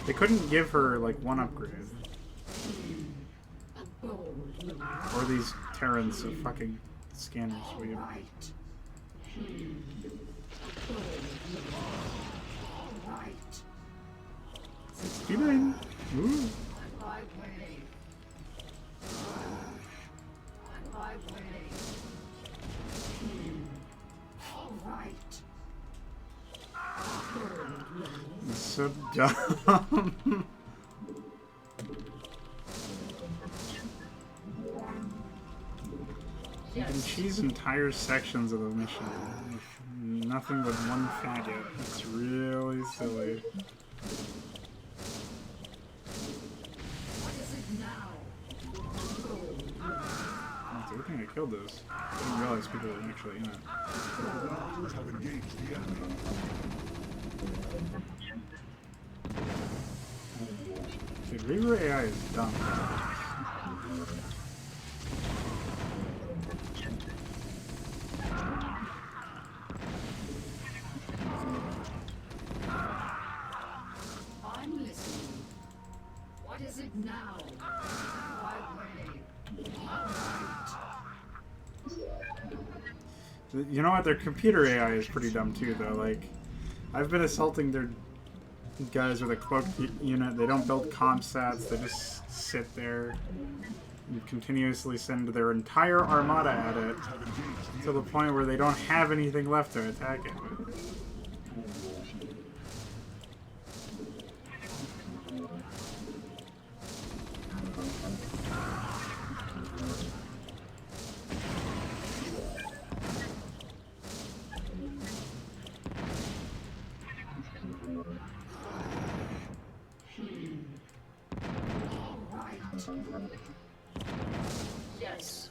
S1: They couldn't give her, like, one upgrade.
S10: A bold move.
S1: Or these Terrans of fucking scanner sweep.
S10: Right. All right.
S1: 69. Ooh.
S10: My way. My way. All right.
S1: It's so dumb. You can cheese entire sections of the mission with nothing but one faggot. It's really silly. It's a good thing I killed those. I didn't realize people were actually in it.
S7: Warriors have engaged the enemy.
S1: Dude, Reaver AI is dumb.
S10: I'm listening. What is it now? Why wait?
S1: You know what? Their computer AI is pretty dumb too, though. Like, I've been assaulting their guys with a cloaked unit. They don't build comp sats. They just sit there and continuously send their entire armada at it to the point where they don't have anything left to attack it with.
S10: Yes.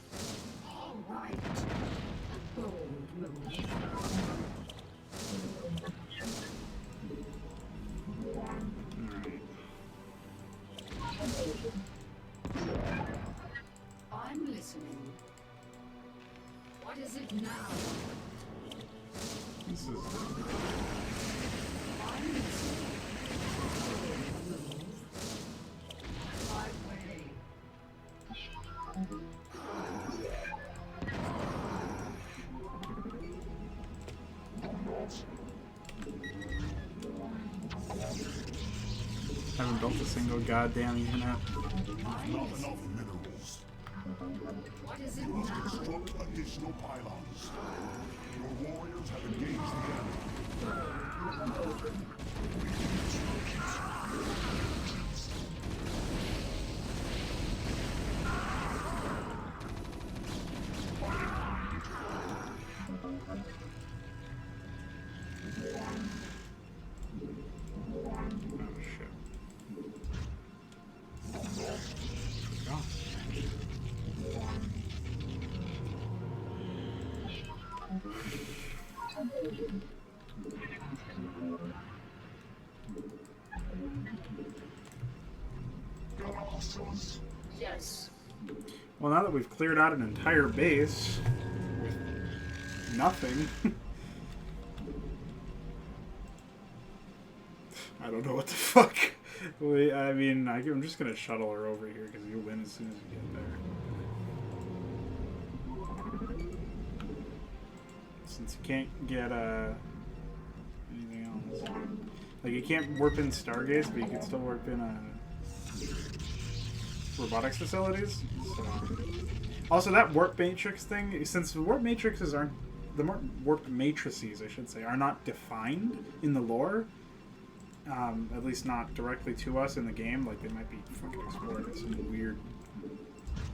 S10: All right. A bold move. I'm listening. What is it now?
S1: This is...
S10: I'm listening. My way.
S1: Haven't built a single goddamn unit.
S7: Not enough minerals.
S10: What is it
S7: You must
S10: now?
S7: construct additional pylons. Your warriors have engaged the enemy.
S1: Oh shit. Forgot.
S10: Yes.
S1: Well, now that we've cleared out an entire base with nothing, I don't know what the fuck. I mean, I'm just gonna shuttle her over here because you win as soon as you get there. Since you can't get anything else, like you can't warp in Stargates, but you can still warp in robotics facilities. So. Also, that warp matrix thing, since the warp matrices aren't, warp matrices, I should say, are not defined in the lore, at least not directly to us in the game. Like, they might be fucking explored in some weird,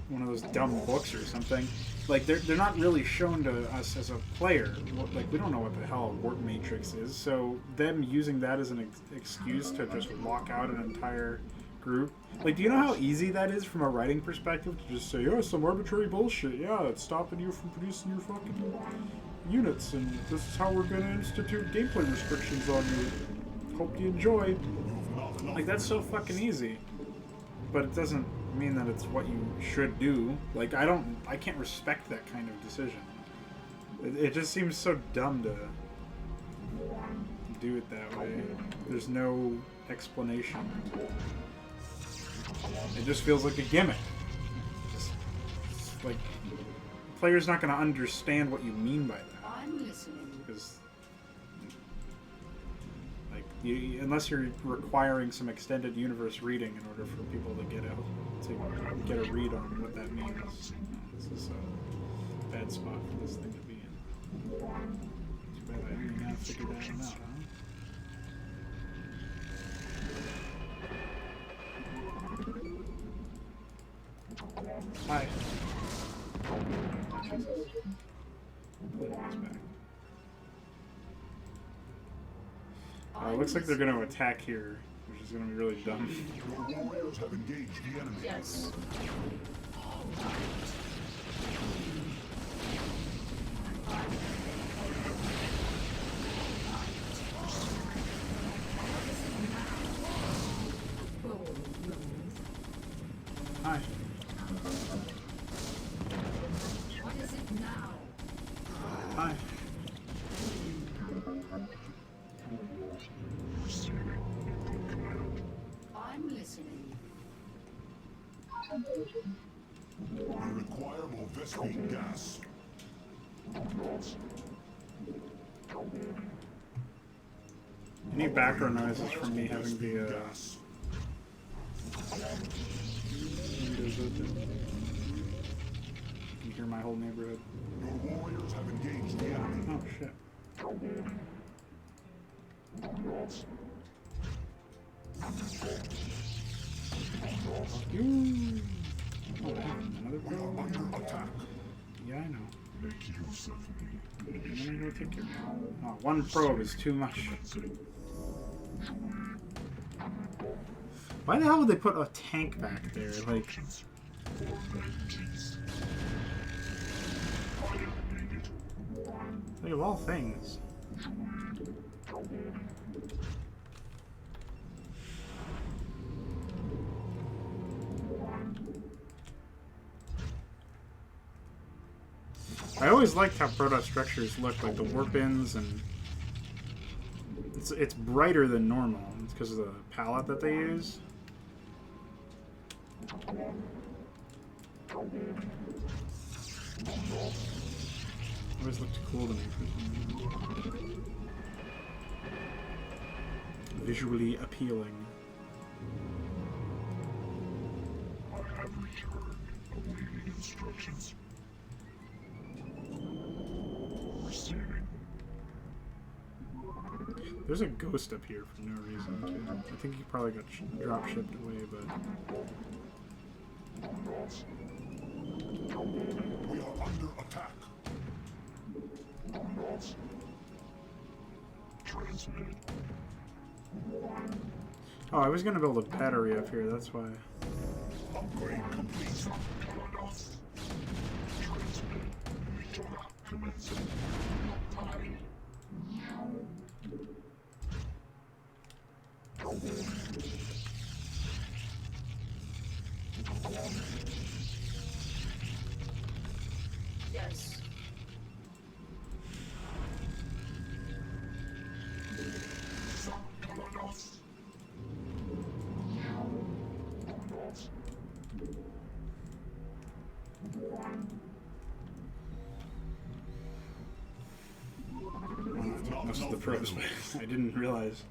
S1: one of those dumb books or something. Like, they're not really shown to us as a player. Like, we don't know what the hell a warp matrix is, so them using that as an excuse to just lock out an entire group. Like, do you know how easy that is from a writing perspective to just say, oh, some arbitrary bullshit, yeah, it's stopping you from producing your fucking units, and this is how we're gonna institute gameplay restrictions on you. Hope you enjoy. Like, that's so fucking easy. But it doesn't mean that it's what you should do. Like, I can't respect that kind of decision. It just seems so dumb to do it that way. There's no explanation. It just feels like a gimmick. Just like, the player's not going to understand what you mean by that.
S10: I'm listening.
S1: Because, like, unless you're requiring some extended universe reading in order for people to get a read on what that means. This is a bad spot for this thing to be in. Too bad I didn't have to figure that one out, huh? Hi. It looks like they're going to attack here, which is going to be really dumb.
S7: Your warriors have engaged the enemy.
S8: Yes.
S1: Hi.
S10: What is it now?
S1: Hi.
S10: I'm listening.
S7: We require more Vespine gas.
S1: Any background noises from me having the
S7: Gas.
S1: windows open? You can hear my whole neighborhood.
S7: Your warriors have engaged the enemy.
S1: Oh shit. You. Oh, another
S7: We are
S1: probe?
S7: under attack.
S1: Yeah, I know.
S7: Make use of me.
S1: I'm gonna go take care of it. Oh, one probe is too much. Why the hell would they put a tank back there? Like, of all things. I always liked how Protoss structures look, like the warp-ins, and it's brighter than normal. It's because of the palette that they use. Always looked cool to me for some reason. Visually appealing.
S7: I have returned, awaiting instructions. Receiving.
S1: There's a ghost up here for no reason, too. I think he probably got drop shipped away, but...
S7: We are under attack. Transmitted.
S1: Oh, I was gonna build a battery up here, that's why.
S7: Upgrade complete. Pronogo. Transmitted. Commencing. Time.
S8: Yes.
S1: Most of the pros, I didn't realize.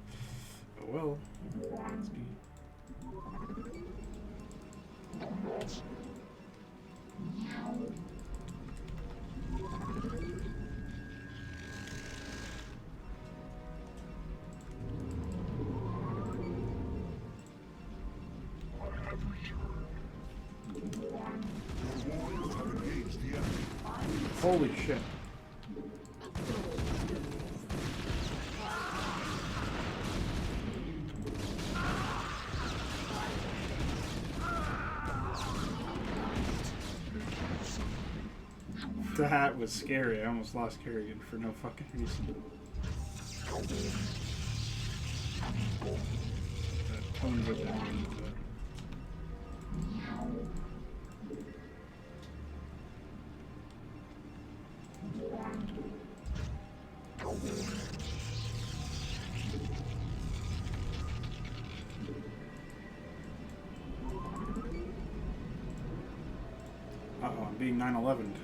S1: Oh well. Let's be... Holy shit. That was scary. I almost lost Kerrigan for no fucking reason. That tones it down a little bit. Uh-oh, I'm being 9/11'd.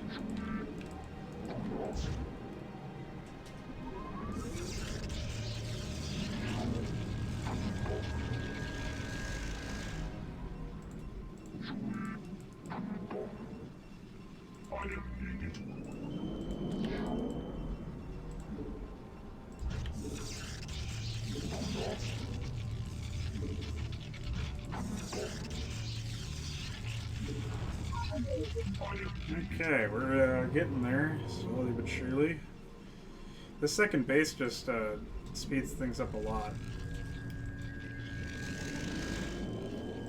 S1: Okay, we're getting there, slowly but surely. This second base just speeds things up a lot.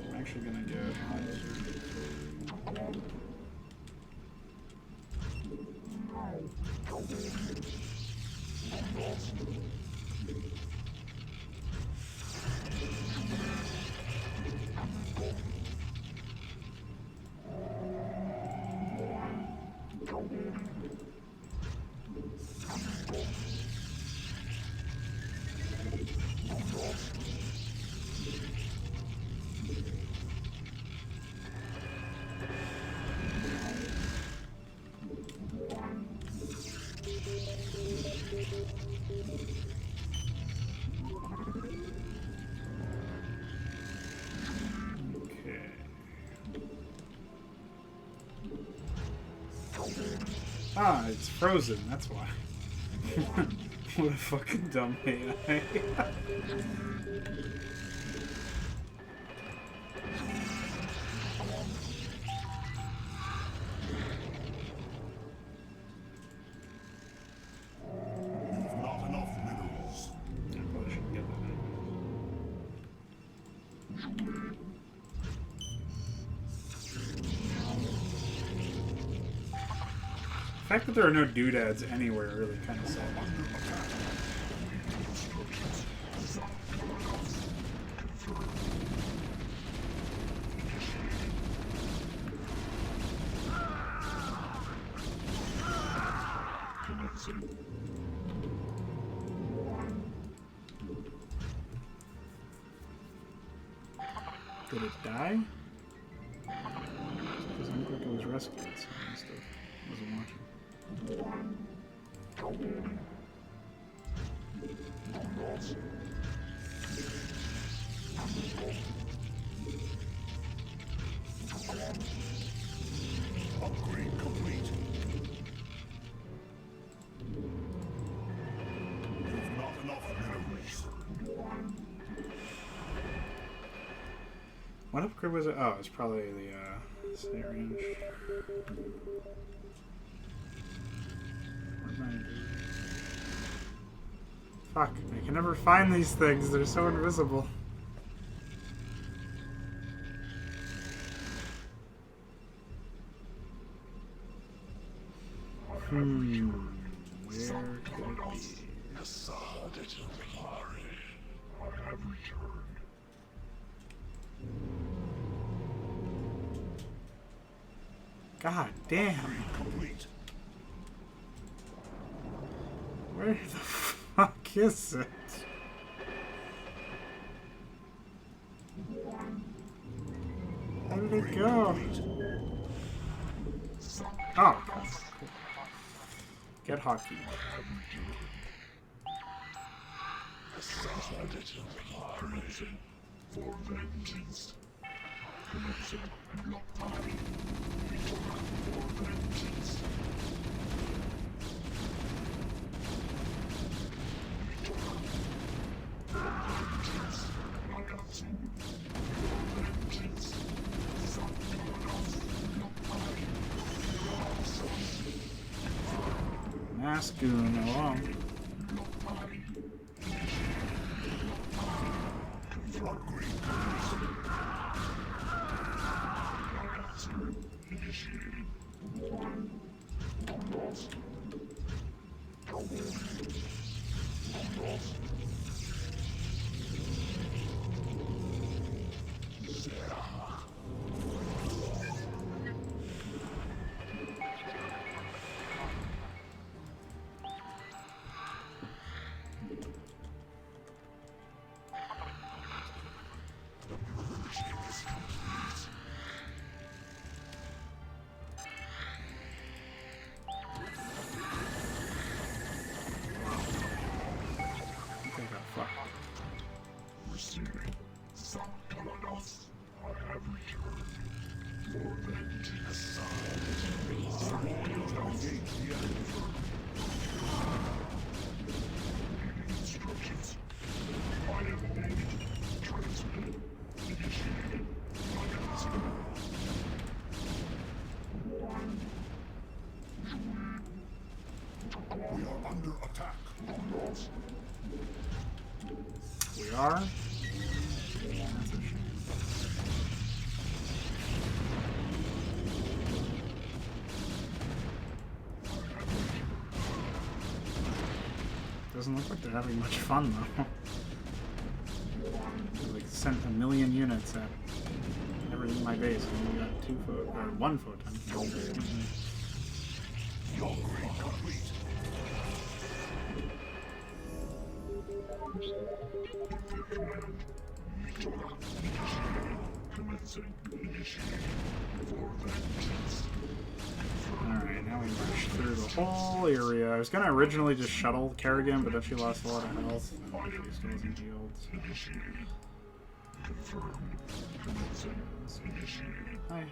S1: I'm actually gonna get Ah, it's frozen, that's why. What a fucking dumb AI.
S7: Not enough minerals.
S1: I probably shouldn't get that. The fact that there are no doodads anywhere really kind of sad. Did it die? It doesn't look like it was rescued, so I must have wasn't watching.
S7: Upgrade complete. You've not enough minerals.
S1: What upgrade was it? Oh, it's probably the sight range. Fuck, I can never find these things, they're so invisible. Where could it be?
S7: I have returned.
S1: God damn.
S7: Complete.
S1: Where the fuck is it? Where did it go? Oh, God. Get hockey.
S7: For vengeance.
S1: Mascoon along.
S7: Receiving some Pronogo. I have returned. For vengeance. Our warriors have engaged the enemy. Instructions. I am engaged. Transmitted. Initiated. under attack, Pronogo.
S1: We are? That's a shame. Doesn't look like they're having much fun, though. They, like, sent a million units at my base, and we got 2 or 1 photon.
S7: Your grade complete. Commencing initiating for vengeance.
S1: Alright, now we march through the whole area. I was gonna originally just shuttle Kerrigan, but then she lost a lot of health, and she still hasn't healed. So.
S7: Confirmed. Commencing initiating.
S1: Hi.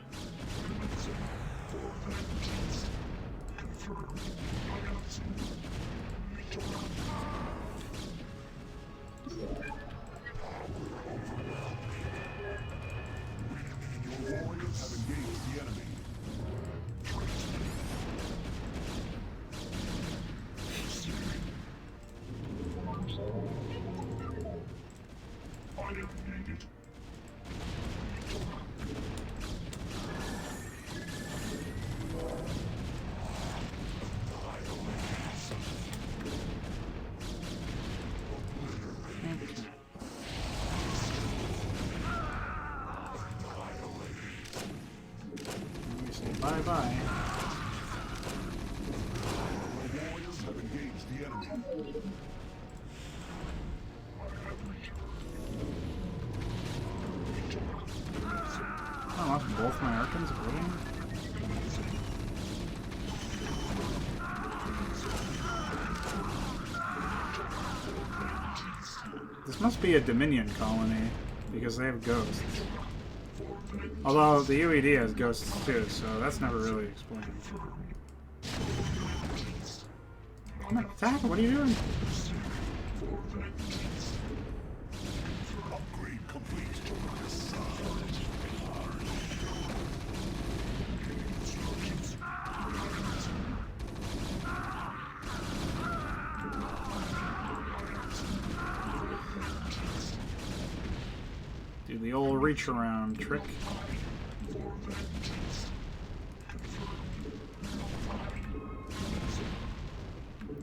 S7: Commencing for vengeance. Confirmed. Your warriors have engaged the enemy. Fire needed.
S1: We say bye-bye.
S7: Your warriors have engaged the enemy.
S1: I lost both my Archons avoiding. This must be a Dominion colony, because they have ghosts. Although the UED has ghosts too, so that's never really explained. Come on, attack! What are you doing?
S7: Upgrade complete.
S1: Do the old reach around trick.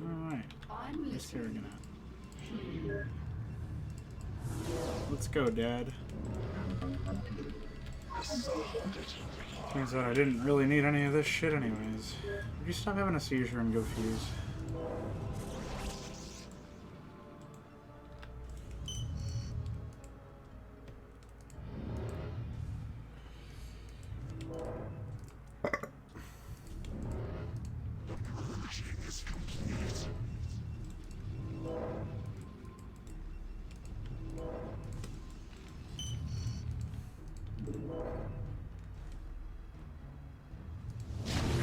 S1: Alright. Where's Kerrigan at? Let's go, Dad. Turns out I didn't really need any of this shit anyways. Would you stop having a seizure and go fuse?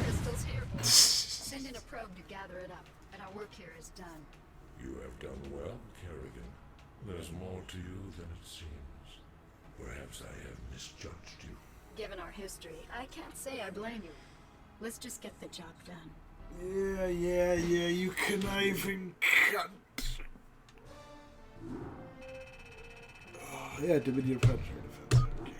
S10: Crystal's here. Send in a probe to gather it up, and our work here is done.
S4: You have done well, Kerrigan. There's more to you than it seems. Perhaps I have misjudged you.
S10: Given our history, I can't say I blame you. Let's just get the job done.
S2: Yeah, you conniving cunt. Oh, yeah, Dominion Predator Defense. Okay.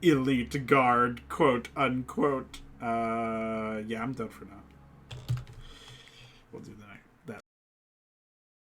S1: Elite guard, quote unquote. Yeah, I'm done for now. We'll do that.